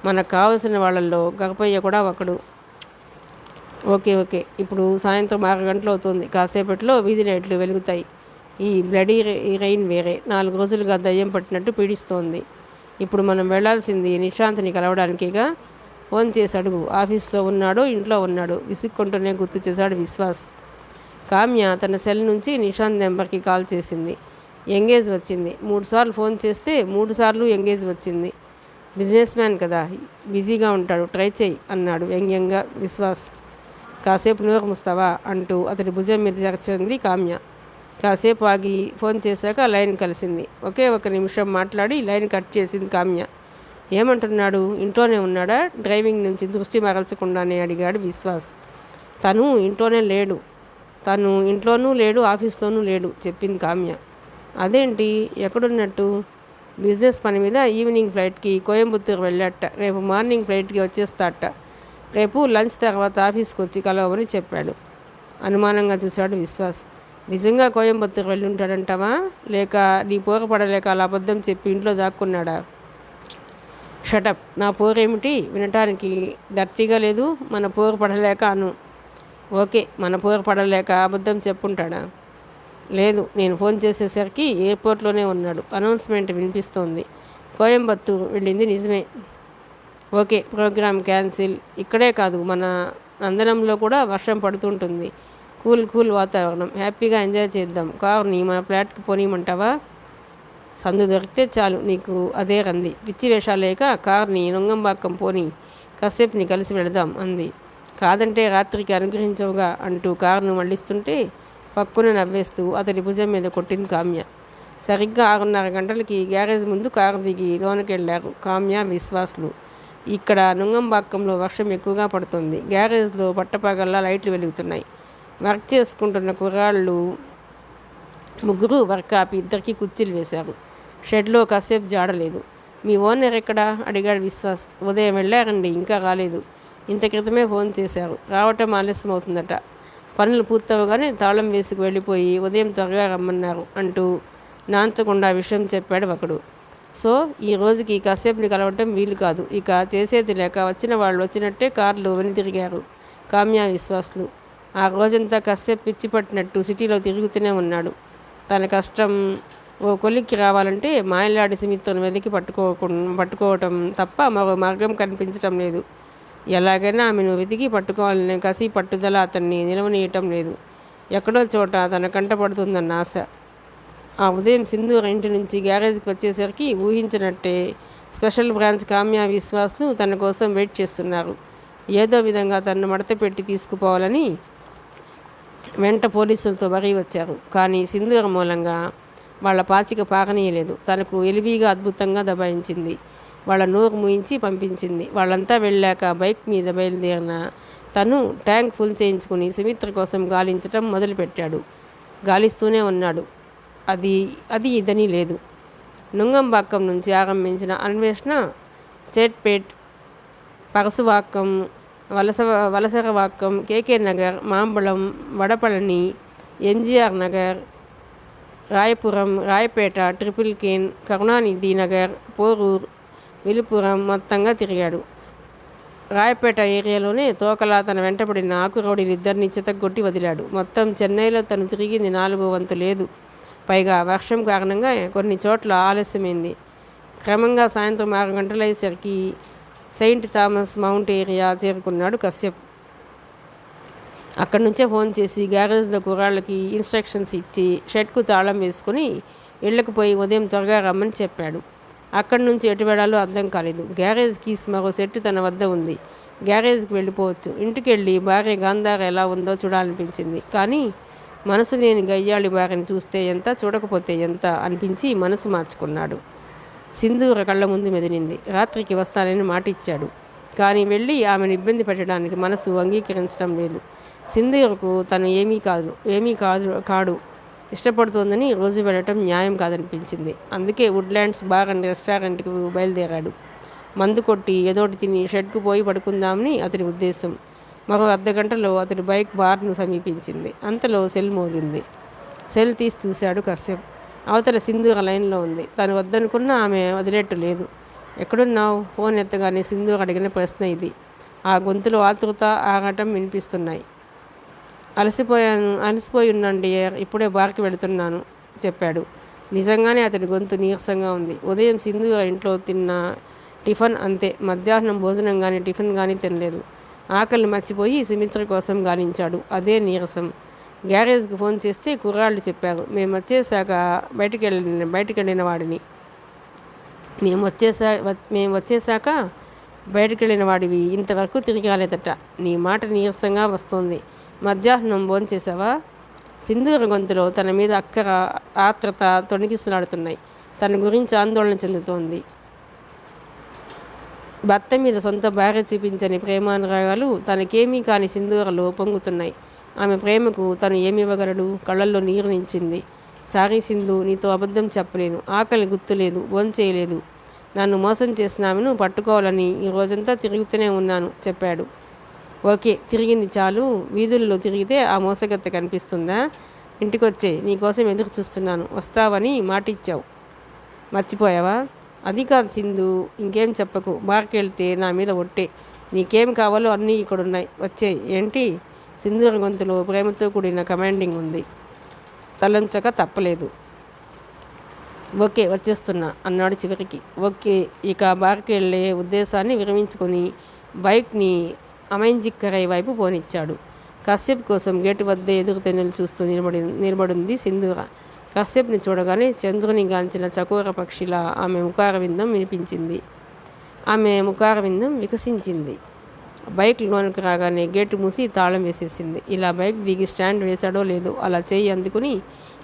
మనకు కావలసిన వాళ్ళల్లో గగపయ్య కూడా ఒకడు. ఓకే, ఇప్పుడు సాయంత్రం 6 గంటలు అవుతుంది. కాసేపట్లో వీధి లైట్లు వెలుగుతాయి. ఈ బ్లడీ రైన్ వేరే 4 రోజులుగా దయ్యం పట్టినట్టు పీడిస్తోంది. ఇప్పుడు మనం వెళ్లాల్సింది నిశాంత్ని కలవడానికిగా. ఫోన్ చేసి అడుగు, ఆఫీస్లో ఉన్నాడో ఇంట్లో ఉన్నాడో విసుక్కుంటూనే గుర్తు చేశాడు విశ్వాస్. కామ్య తన సెల్ నుంచి నిశాంత్ నెంబర్కి కాల్ చేసింది. ఎంగేజ్ వచ్చింది. 3 సార్లు ఫోన్ చేస్తే 3 సార్లు ఎంగేజ్ వచ్చింది. బిజినెస్ మ్యాన్ కదా, బిజీగా ఉంటాడు, ట్రై చేయి అన్నాడు వ్యంగ్యంగా విశ్వాస్. కాసేపు నోరు ముస్తావా అంటూ అతడి భుజం మీద చర్చింది కామ్య. కాసేపు ఆగి ఫోన్ చేశాక లైన్ కలిసింది. ఒకే 1 నిమిషం మాట్లాడి లైన్ కట్ చేసింది కామ్య. ఏమంటున్నాడు? ఇంట్లోనే ఉన్నాడా? డ్రైవింగ్ నుంచి దృష్టి మరల్చకుండానే అడిగాడు విశ్వాస్. తను ఇంట్లోనూ లేడు, ఆఫీస్లోనూ లేడు చెప్పింది కామ్య. అదేంటి, ఎక్కడున్నట్టు? బిజినెస్ పని మీద ఈవినింగ్ ఫ్లైట్కి కోయంబత్తూరు వెళ్ళాట. రేపు మార్నింగ్ ఫ్లైట్కి వచ్చేస్తాట. రేపు లంచ్ తర్వాత ఆఫీస్కి వచ్చి కలవమని చెప్పాడు. అనుమానంగా చూశాడు విశ్వాస్. నిజంగా కోయంబత్తూరు వెళ్ళి ఉంటాడంటావా? లేక నీ పోరపడలేక అలా అబద్ధం చెప్పి ఇంట్లో దాక్కున్నాడా? షటప్, నా పోరేమిటి? వినటానికి డర్టీగా లేదు. మన పోరు పడలేక అను. ఓకే, మన పోరు పడలేక అబద్ధం చెప్పుంటాడా? లేదు, నేను ఫోన్ చేసేసరికి ఎయిర్పోర్ట్లోనే ఉన్నాడు. అనౌన్స్మెంట్ వినిపిస్తోంది. కోయంబత్తూరు వెళ్ళింది నిజమే. Okay, programme cancel. ఇక్కడే కాదు, మన నందనంలో కూడా వర్షం పడుతుంటుంది. కూల్ వాతావరణం, హ్యాపీగా ఎంజాయ్ చేద్దాం. కార్ని మన ఫ్లాట్కి పోనీయమంటావా? సందు దొరికితే చాలు నీకు అదే రంది. పిచ్చి వేషాలేక కార్ని నుంగంబాక్కం పోని కశ్యప్ని కలిసి వెళదాం అంది. కాదంటే రాత్రికి అనుగ్రహించవుగా అంటూ కారును మళ్ళిస్తుంటే పక్కున నవ్వేస్తూ అతడి భుజం మీద కొట్టింది కామ్య. సరిగ్గా 6:30 గంటలకి గ్యారేజ్ ముందు కారు దిగి లోనకెళ్ళారు కామ్య, విశ్వాస్లు. ఇక్కడ నుంగంబాక్కంలో వర్షం ఎక్కువగా పడుతుంది. గ్యారేజ్లో పట్టపగల్లా లైట్లు వెలుగుతున్నాయి. వర్క్ చేసుకుంటున్న కుర్రాళ్ళు 3 వర్క్ ఆపి ఇద్దరికి కుర్చీలు వేశారు. షెడ్లో కశ్యప్ జాడలేదు. మీ ఓనర్ ఎక్కడా అడిగాడు విశ్వాస్. ఉదయం వెళ్ళారండి, ఇంకా రాలేదు. ఇంత క్రితమే ఫోన్ చేశారు. రావటం ఆలస్యం అవుతుందట. పనులు పూర్తవగానే తాళం వేసుకు వెళ్ళిపోయి ఉదయం త్వరగా రమ్మన్నారు అంటూ నాంచకుండా విషయం చెప్పాడు ఒకడు. సో ఈ రోజుకి కశ్యప్ని కలవటం వీలు కాదు. ఇక చేసేది లేక వచ్చిన వాళ్ళు వచ్చినట్టే కార్లు వెనుతిరిగారు కామ్య విశ్వాస్లు. ఆ రోజంతా కశ్యప్ పిచ్చి పట్టినట్టు సిటీలో తిరుగుతూనే ఉన్నాడు. తన కష్టం ఓ కొలిక్కి రావాలంటే మాయలాడి సుమిత్రను వెతికి పట్టుకోవటం తప్ప మరో మార్గం కనిపించటం లేదు. ఎలాగైనా ఆమెను వెతికి పట్టుకోవాలనే కసి పట్టుదల అతన్ని నిలవనీయటం లేదు. ఎక్కడో చోట తన కంట పడుతుందన్న ఆశ. ఆ ఉదయం సింధూర ఇంటి నుంచి గ్యారేజ్కి వచ్చేసరికి ఊహించినట్టే స్పెషల్ బ్రాంచ్ కామ్య విశ్వాస్ను తన కోసం వెయిట్ చేస్తున్నారు. ఏదో విధంగా తనను మడత పెట్టి తీసుకుపోవాలని వెంట పోలీసులతో మరీ వచ్చారు. కానీ సింధూర మూలంగా వాళ్ళ పాచిక పాకనీయలేదు. తనకు ఎలిబిగా అద్భుతంగా దబాయించింది. వాళ్ళ నోరు మూయించి పంపించింది. వాళ్ళంతా వెళ్ళాక బైక్ మీద బయలుదేరిన తను ట్యాంక్ ఫుల్ చేయించుకుని సుమిత్ర కోసం గాలించటం మొదలుపెట్టాడు. గాలిస్తూనే ఉన్నాడు. అది ఇదని లేదు. నుంగంబాక్కం నుంచి ఆరంభించిన అన్వేషణ చేట్పేట్, పరసువాక్కం, వలసరవాక్కం, కేకే నగర్, మాంబళం, వడపళని, ఎంజీఆర్ నగర్, రాయపురం, రాయపేట, ట్రిపుల్ కేన్, కరుణానిధి నగర్, పోరూర్, విలుపురం మొత్తంగా తిరిగాడు. రాయపేట ఏరియాలోనే తోకలా తన వెంటబడిన ఆకురౌడీలిద్దరిని చితగ్గొట్టి వదిలాడు. మొత్తం చెన్నైలో తను తిరిగింది 4వ వంతు లేదు. పైగా వర్షం కారణంగా కొన్ని చోట్ల ఆలస్యమైంది. క్రమంగా సాయంత్రం 6 గంటలయ్యేసరికి సెయింట్ థామస్ మౌంట్ ఏరియా చేరుకున్నాడు కశ్యప్. అక్కడి నుంచే ఫోన్ చేసి గ్యారేజ్లో కుర్రాళ్ళకి ఇన్స్ట్రక్షన్స్ ఇచ్చి షెడ్కు తాళం వేసుకుని ఇళ్లకు పోయి ఉదయం త్వరగా రమ్మని చెప్పాడు. అక్కడి నుంచి ఎటు వెళ్ళాలో అర్థం కాలేదు. గ్యారేజ్ కీస్ మరో సెట్టు తన వద్ద ఉంది. గ్యారేజ్కి వెళ్ళిపోవచ్చు. ఇంటికి వెళ్ళి భార్య గాంధార ఎలా ఉందో చూడాలనిపించింది. కానీ మనసు లేని గయ్యాళి భార్యని చూస్తే ఎంత, చూడకపోతే ఎంత అనిపించి మనసు మార్చుకున్నాడు. సింధూర కళ్ళ ముందు మెదిలింది. రాత్రికి వస్తానని మాటిచ్చాడు. కానీ వెళ్ళి ఆమెను ఇబ్బంది పెట్టడానికి మనసు అంగీకరించడం లేదు. సింధూరకు తను ఏమీ కాడు ఇష్టపడుతోందని రోజు వెళ్ళటం న్యాయం కాదనిపించింది. అందుకే వుడ్లాండ్స్ బార్ అండ్ రెస్టారెంట్కి బయలుదేరాడు. మందు కొట్టి ఏదోటి తిని షెడ్కు పోయి పడుకుందామని అతని ఉద్దేశం. మరో అర్ధగంటలో అతడి బైక్ బార్ను సమీపించింది. అంతలో సెల్ మోగింది. సెల్ తీసి చూశాడు కశ్యప్. అవతల సింధూర లైన్లో ఉంది. తను వద్దనుకున్న ఆమె వదిలేట్టు లేదు. ఎక్కడున్నావు? ఫోన్ ఎత్తగానే సింధూర అడిగిన ప్రశ్న ఇది. ఆ గొంతులో ఆతృత, ఆరాటం వినిపిస్తున్నాయి. అలసిపోయి ఉన్నాను డియర్, ఇప్పుడే బార్కి వెళుతున్నాను చెప్పాడు. నిజంగానే అతడి గొంతు నీరసంగా ఉంది. ఉదయం సింధూర ఇంట్లో తిన్న టిఫిన్ అంతే. మధ్యాహ్నం భోజనం కానీ టిఫిన్ కానీ తినలేదు. ఆకలి మర్చిపోయి సుమిత్ర కోసం గాలించాడు. అదే నీరసం. గ్యారేజ్కి ఫోన్ చేస్తే కుర్రాళ్ళు చెప్పారు, మేము వచ్చేసాక బయటికెళ్ళిన వాడివి ఇంతవరకు తిరిగి రాలేదట. నీ మాట నీరసంగా వస్తుంది. మధ్యాహ్నం భోంచేసావా? సింధూర గొంతులో తన మీద అక్కర, ఆత్రత తొణికిసలాడుతున్నాయి. తన గురించి ఆందోళన చెందుతోంది. భర్త మీద సొంత భార్య చూపించని ప్రేమానురాగాలు తనకేమీ కాని సింధూరలో పొంగుతున్నాయి. ఆమె ప్రేమకు తను ఏమివ్వగలడు? కళ్ళల్లో నీరు నించింది. సారీ సింధు, నీతో అబద్ధం చెప్పలేను. ఆకలి గుర్తులేదు, భోంచేయలేదు. నన్ను మోసం చేసిన ఆమెను పట్టుకోవాలని ఈ రోజంతా తిరుగుతూనే ఉన్నాను చెప్పాడు. ఓకే, తిరిగింది చాలు. వీధుల్లో తిరిగితే ఆ మోసగత్తె కనిపిస్తుందా? ఇంటికొచ్చే, నీకోసం ఎదురు చూస్తున్నాను. వస్తావని మాటిచ్చావు, మర్చిపోయావా? అది కాదు సింధు, ఇంకేం చెప్పకు. బార్కి వెళ్తే నా మీద ఒట్టే. నీకేం కావాలో అన్నీ ఇక్కడున్నాయి, వచ్చే. ఏంటి? సింధూర గొంతులో ప్రేమతో కూడిన కమాండింగ్ ఉంది. తలంచక తప్పలేదు. ఓకే, వచ్చేస్తున్నా అన్నాడు చివరికి. ఓకే, ఇక బార్కి వెళ్ళే ఉద్దేశాన్ని విరమించుకొని బైక్ని అమైంజిక్కరై వైపు పోనిచ్చాడు. కశ్యప్ కోసం గేటు వద్ద ఎదురు తెన్నులు చూస్తూ నిలబడింది సింధూర. కశ్యప్ని చూడగానే చంద్రుని గాంచిన చకోర పక్షిలా ఆమె ముఖారవిందం వికసించింది. బైక్ లోనికి రాగానే గేటు మూసి తాళం వేసేసింది. ఇలా బైక్ దిగి స్టాండ్ వేశాడో లేదో అలా చేయి అందుకుని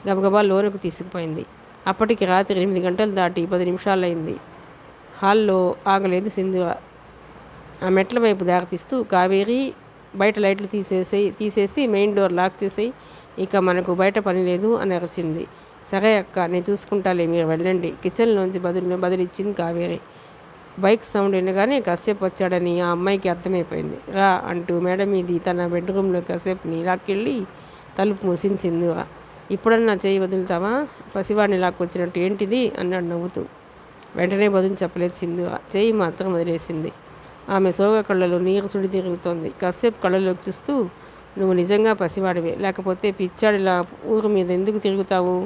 గబగబా లోనుకు తీసుకుపోయింది. అప్పటికి రాత్రి 8 గంటలు దాటి 10 నిమిషాలైంది. హాల్లో ఆగలేదు సింధూర. ఆ మెట్ల వైపు దారితీస్తూ, కావేరి బయట లైట్లు తీసేసి మెయిన్ డోర్ లాక్ చేసేయి, ఇక మనకు బయట పని లేదు అని అరిచింది. సరే అక్క, నేను చూసుకుంటాలే, మీరు వెళ్ళండి కిచెన్లోంచి బదిలిచ్చింది కావేరి. బైక్ సౌండ్ వినగానే కశ్యప్ వచ్చాడని ఆ అమ్మాయికి అర్థమైపోయింది. రా అంటూ మేడ మీది తన బెడ్రూమ్లో కశ్యప్ని లాక్కెళ్ళి తలుపు మూసింది సింధూర. ఇప్పుడన్నా చేయి వదులుతావా? పసివాడిని లాక్కొచ్చినట్టు ఏంటిది అన్నాడు నవ్వుతూ. వెంటనే బదులు చెప్పలేదు సింధూర. చేయి మాత్రం వదిలేసింది. ఆమె సోగ కళ్ళలో నీరు సుడి తిరుగుతోంది. కశ్యప్ కళ్ళలోకి చూస్తూ, నువ్వు నిజంగా పసివాడివే, లేకపోతే పిచ్చాడిలా ఊరు మీద ఎందుకు తిరుగుతావు?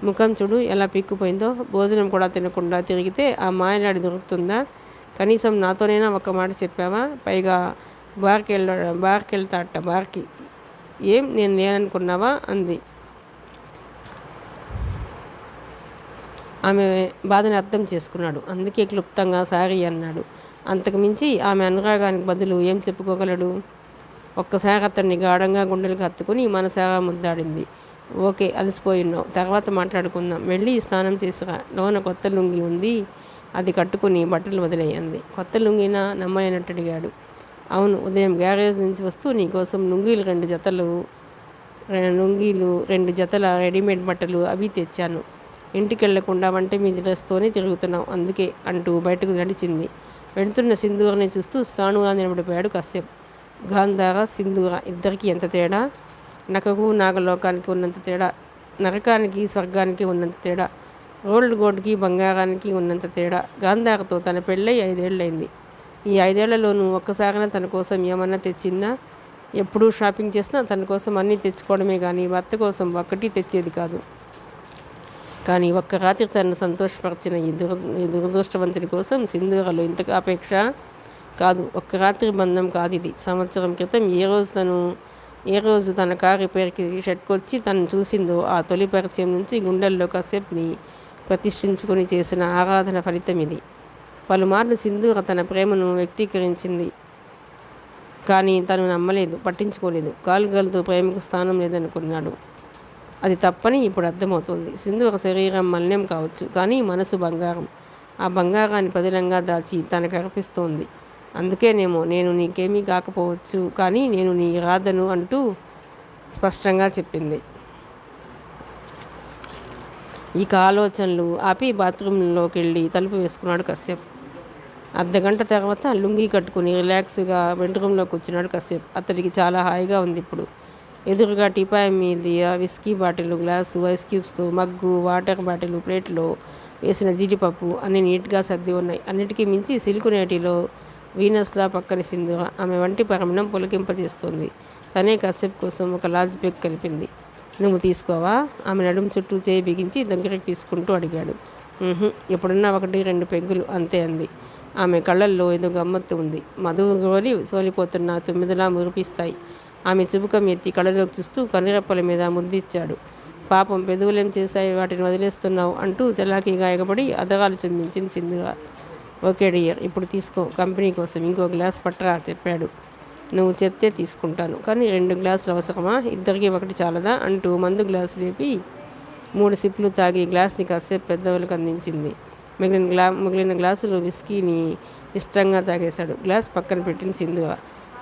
ముఖం చూడు ఎలా పిక్కుపోయిందో. భోజనం కూడా తినకుండా తిరిగితే ఆ మాయనాడి దొరుకుతుందా? కనీసం నాతోనైనా ఒక్క మాట చెప్పావా? పైగా బార్కెళ్తాట బార్కి. ఏం నేను లేననుకున్నావా అంది. ఆమె బాధని అర్థం చేసుకున్నాడు. అందుకే క్లుప్తంగా సారీ అన్నాడు. అంతకుమించి ఆమె అనురాగానికి బదులు ఏం చెప్పుకోగలడు? ఒక్కసారి అతన్ని గాఢంగా గుండెలకు హత్తుకుని మనసారా ముద్దాడింది. ఓకే, అలసిపోయి ఉన్నావు, తర్వాత మాట్లాడుకుందాం. వెళ్ళి స్నానం చేసిరా. లోన కొత్త లుంగి ఉంది, అది కట్టుకుని బట్టలు వదిలేయంది. కొత్త లుంగినా? నమ్మలేనట్టు అడిగాడు. అవును, ఉదయం గ్యారేజ్ నుంచి వస్తూ నీకోసం లుంగీలు 2 జతల రెడీమేడ్ బట్టలు అవి తెచ్చాను. ఇంటికి వెళ్లకుండా వంట మీద డ్రెస్తోనే తిరుగుతున్నావు అందుకే అంటూ బయటకు నడిచింది. వెళ్తున్న సింధూరని చూస్తూ స్థాణుగా నిలబడిపోయాడు కశ్యప్. గాంధార, సింధూర ఇద్దరికీ ఎంత తేడా! నకకు నాగలోకానికి ఉన్నంత తేడా, నరకానికి స్వర్గానికి ఉన్నంత తేడా, రోల్డ్ గోల్డ్కి బంగారానికి ఉన్నంత తేడా. గాంధారతో తన పెళ్ళై 5 ఏళ్ళైంది. ఈ 5 ఏళ్లలోనూ ఒక్కసారైనా తన కోసం ఏమన్నా తెచ్చిందా? ఎప్పుడూ షాపింగ్ చేసినా తన కోసం అన్నీ తెచ్చుకోవడమే కానీ భర్త కోసం ఒక్కటి తెచ్చేది కాదు. కానీ ఒక్క రాత్రి తనను సంతోషపరిచిన ఈ దురదృష్టవంతుడి కోసం సింధూరలో ఇంతగా అపేక్ష కాదు. ఒక్క రాత్రి బంధం కాదు ఇది. సంవత్సరం క్రితం ఏ రోజు తన కారు రిపేర్కి షెడ్కొచ్చి తను చూసిందో ఆ తొలి పరిచయం నుంచి గుండెల్లో కశ్యప్ని ప్రతిష్ఠించుకొని చేసిన ఆరాధన ఫలితం ఇది. పలుమార్లు సింధూర తన ప్రేమను వ్యక్తీకరించింది. కానీ తను నమ్మలేదు, పట్టించుకోలేదు. కాలుగలతో ప్రేమకు స్థానం లేదనుకున్నాడు. అది తప్పని ఇప్పుడు అర్థమవుతుంది. సింధూర శరీరం మలినం కావచ్చు, కానీ మనసు బంగారం. ఆ బంగారాన్ని పదిలంగా దాచి తనకు అర్పిస్తోంది. అందుకేనేమో నేను నీకేమీ కాకపోవచ్చు, కానీ నేను నీ రాధను అంటూ స్పష్టంగా చెప్పింది. ఇక ఆలోచనలు ఆపి బాత్రూంలోకి వెళ్ళి తలుపు వేసుకున్నాడు కశ్యప్. అర్ధగంట తర్వాత లుంగీ కట్టుకుని రిలాక్స్గా బెడ్రూమ్లో కూర్చున్నాడు కశ్యప్. అతడికి చాలా హాయిగా ఉంది ఇప్పుడు. ఎదురుగా టీపాయ్ మీద విస్కీ బాటిల్, గ్లాసు, ఐస్ క్యూబ్స్తో మగ్గు, వాటర్ బాటిల్, ప్లేట్లో వేసిన జీడిపప్పు అన్నీ నీట్గా సర్ది ఉన్నాయి. అన్నిటికీ మించి సిల్కు నేటిలో వీనస్లా పక్కన సింధూర ఆమె వంటి పరిమాణం పులకింపజేస్తుంది. తనే కశ్యప్ కోసం ఒక లార్జ్ పెగ్ కలిపింది. నువ్వు తీసుకోవా? ఆమె నడుము చుట్టూ చేయి బిగించి దగ్గరికి తీసుకుంటూ అడిగాడు. ఎప్పుడన్నా 1-2 పెగ్గులు అంతే అంది. ఆమె కళ్ళల్లో ఏదో గమ్మత్తు ఉంది. మధువు గోలి సోలిపోతున్న 9లా మురిపిస్తాయి. ఆమె చుబుకం ఎత్తి కళ్ళలోకి చూస్తూ కనురెప్పల మీద ముద్దిచ్చాడు. పాపం, పెదవులేం చేశాయి, వాటిని వదిలేస్తున్నావు అంటూ చలాకీగా ఎగబడి అదరాలు చుమ్మించింది సింధూర. ఓకే డియర్, ఇప్పుడు తీసుకో. కంపెనీ కోసం ఇంకో గ్లాస్ పట్టరా చెప్పాడు. నువ్వు చెప్తే తీసుకుంటాను, కానీ 2 గ్లాసులు అవసరమా? ఇద్దరికి ఒకటి చాలదా అంటూ మందు గ్లాసు లేపి 3 సిప్లు తాగి గ్లాస్ని కాసేపు పెద్దవాళ్ళకి అందించింది. మిగిలిన గ్లాసులు విస్కీని ఇష్టంగా తాగేశాడు. గ్లాస్ పక్కన పెట్టింది సింధూర.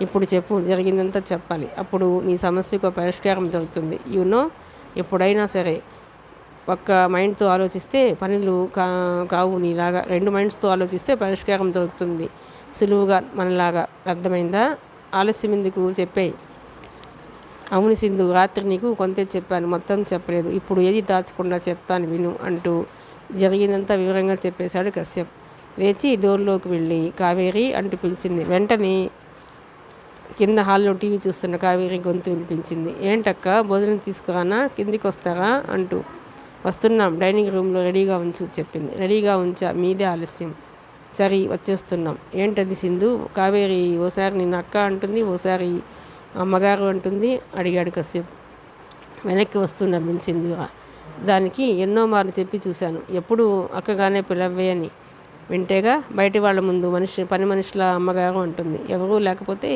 ఇప్పుడు చెప్పు, జరిగిందంతా చెప్పాలి. అప్పుడు నీ సమస్యకు పరిష్కారం దొరుకుతుంది. ఎప్పుడైనా సరే ఒక్క మైండ్తో ఆలోచిస్తే పనులు కావు. నీలాగా 2 మైండ్స్తో ఆలోచిస్తే పరిష్కారం దొరుకుతుంది సులువుగా, మనలాగా. అర్థమైందా? ఆలస్యం ఎందుకు, చెప్పేయి. అవును సింధు, రాత్రి నీకు కొంతే చెప్పాను, మొత్తం చెప్పలేదు. ఇప్పుడు ఏది దాచకుండా చెప్తాను విను అంటూ జరిగిందంతా వివరంగా చెప్పేశాడు కశ్యప్. లేచి డోర్లోకి వెళ్ళి కావేరి అంటూ పిలిచింది. వెంటనే కింద హాల్లో టీవీ చూస్తున్న కావేరి గొంతు వినిపించింది. ఏంటక్క, భోజనం తీసుకురానా? కిందికి వస్తారా అంటూ. వస్తున్నాం, డైనింగ్ రూమ్లో రెడీగా ఉంచు చెప్పింది. రెడీగా ఉంచా, మీదే ఆలస్యం. సరే, వచ్చేస్తున్నాం. ఏంటది సింధు? కావేరి ఓసారి నిన్న అక్క అంటుంది, ఓసారి అమ్మగారు అంటుంది అడిగాడు కశ్యప్. వెనక్కి వస్తున్న సింధూర. దానికి ఎన్నో మార్లు చెప్పి చూశాను, ఎప్పుడు అక్కగానే పిలవే అని. వింటేగా, బయటి వాళ్ళ ముందు పని మనుషుల అమ్మగారు అంటుంది, ఎవరూ లేకపోతే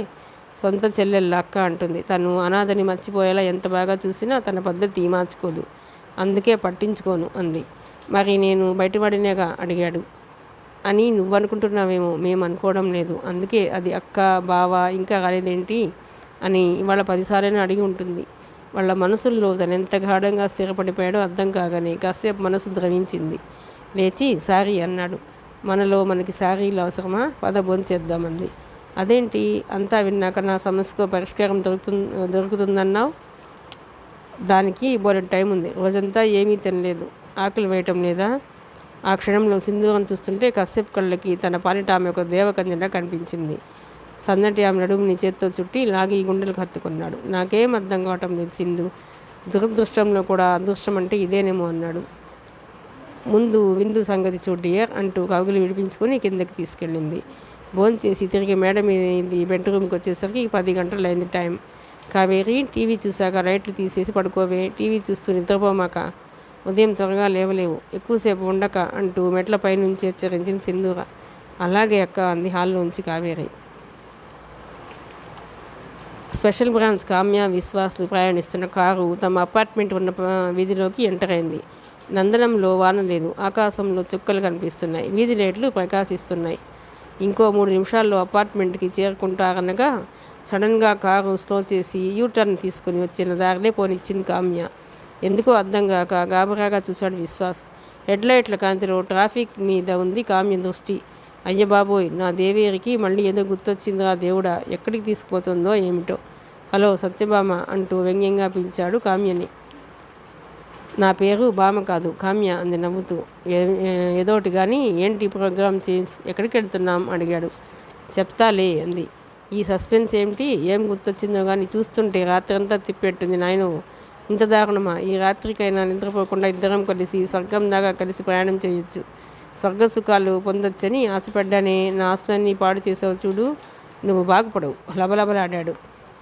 సొంత చెల్లెళ్ళ అక్క అంటుంది. తను అనాథని మర్చిపోయేలా ఎంత బాగా చూసినా తన పద్ధతి మార్చుకోదు, అందుకే పట్టించుకోను అంది. మరి నేను బయటపడినేగా అడిగాడు. అని నువ్వనుకుంటున్నావేమో, మేము అనుకోవడం లేదు. అందుకే అది అక్క, బావ ఇంకా రాలేదేంటి అని ఇవాళ 10 సార్లైనా అడిగి ఉంటుంది. వాళ్ళ మనసుల్లో తనెంత గాఢంగా స్థిరపడిపోయాడో అర్థం కాగానే కాసేపు మనసు ద్రవించింది. లేచి సారీ అన్నాడు. మనలో మనకి శారీలు అవసరమా, పద భోంచేద్దామంది. అదేంటి అంతా విన్నాక నా సమస్యకు పరిష్కారం దొరుకుతుందన్నావు? దానికి బోలెడు టైం ఉంది. రోజంతా ఏమీ తినలేదు, ఆకలి వేయటం లేదా? ఆ క్షణంలో సింధూరం చూస్తుంటే కశ్యప్ కళ్ళకి తన పాలిట ఆమె ఒక దేవకన్యలా కనిపించింది. సన్నటి ఆమె నడుముని చేత్తో చుట్టి లాగి గుండెలకు హత్తుకున్నాడు. నాకేం అర్థం కావటం లేదు సింధు, దురదృష్టంలో కూడా అదృష్టం అంటే ఇదేనేమో అన్నాడు. ముందు విందు సంగతి చూడ్డియర్ అంటూ కౌగిలి విడిపించుకొని కిందకి తీసుకెళ్ళింది. భోంచేసి తిరిగి మేడ మీద బెడ్రూమ్కి వచ్చేసరికి 10 గంటలైంది టైం. కావేరి, టీవీ చూశాక లైట్లు తీసేసి పడుకోవే, టీవీ చూస్తూ నిద్రపోమాక, ఉదయం త్వరగా లేవలేవు, ఎక్కువసేపు ఉండక అంటూ మెట్లపై నుంచి హెచ్చరించింది సింధూర. అలాగే అక్క అంది హాల్లోంచి కావేరి. స్పెషల్ బ్రాంచ్ కామ్య, విశ్వాస్లు ప్రయాణిస్తున్న కారు తమ అపార్ట్మెంట్ ఉన్న వీధిలోకి ఎంటర్ అయింది. నందనంలో వాన లేదు, ఆకాశంలో చుక్కలు కనిపిస్తున్నాయి, వీధి లైట్లు ప్రకాశిస్తున్నాయి. ఇంకో 3 నిమిషాల్లో అపార్ట్మెంట్కి చేరుకుంటారనగా సడన్గా కారు స్లో చేసి యూటర్న్ తీసుకుని వచ్చిన దారినే పోనిచ్చింది కామ్య. ఎందుకో అర్థం కాక గాబరాగా చూశాడు విశ్వాస్. హెడ్లైట్ల కాంతిలో ట్రాఫిక్ మీద ఉంది కామ్య దృష్టి. అయ్యబాబోయ్, నా దేవేరికి మళ్ళీ ఏదో గుర్తొచ్చిందిరా దేవుడా, ఎక్కడికి తీసుకుపోతుందో ఏమిటో. హలో సత్యభామ అంటూ వ్యంగ్యంగా పిలిచాడు కామ్యని. నా పేరు భామ కాదు, కామ్య అంది నవ్వుతూ. ఏదోటి కానీ ఏంటి ప్రోగ్రామ్ చేంజ్, ఎక్కడికి వెళ్తున్నాం అడిగాడు. చెప్తాలే అంది. ఈ సస్పెన్స్ ఏమిటి, ఏం గుర్తొచ్చిందో కానీ చూస్తుంటే రాత్రంతా తిప్పెట్టుంది నాయనో. ఇంత దారుణమా? ఈ రాత్రికైనా నిద్రపోకుండా ఇద్దరం కలిసి స్వర్గం దాకా కలిసి ప్రయాణం చేయొచ్చు, స్వర్గ సుఖాలు పొందొచ్చని ఆశపడ్డానే. నా ఆశలన్నీ పాడు చేసావు చూడు, నువ్వు బాగుపడవు లబలబలాడాడు.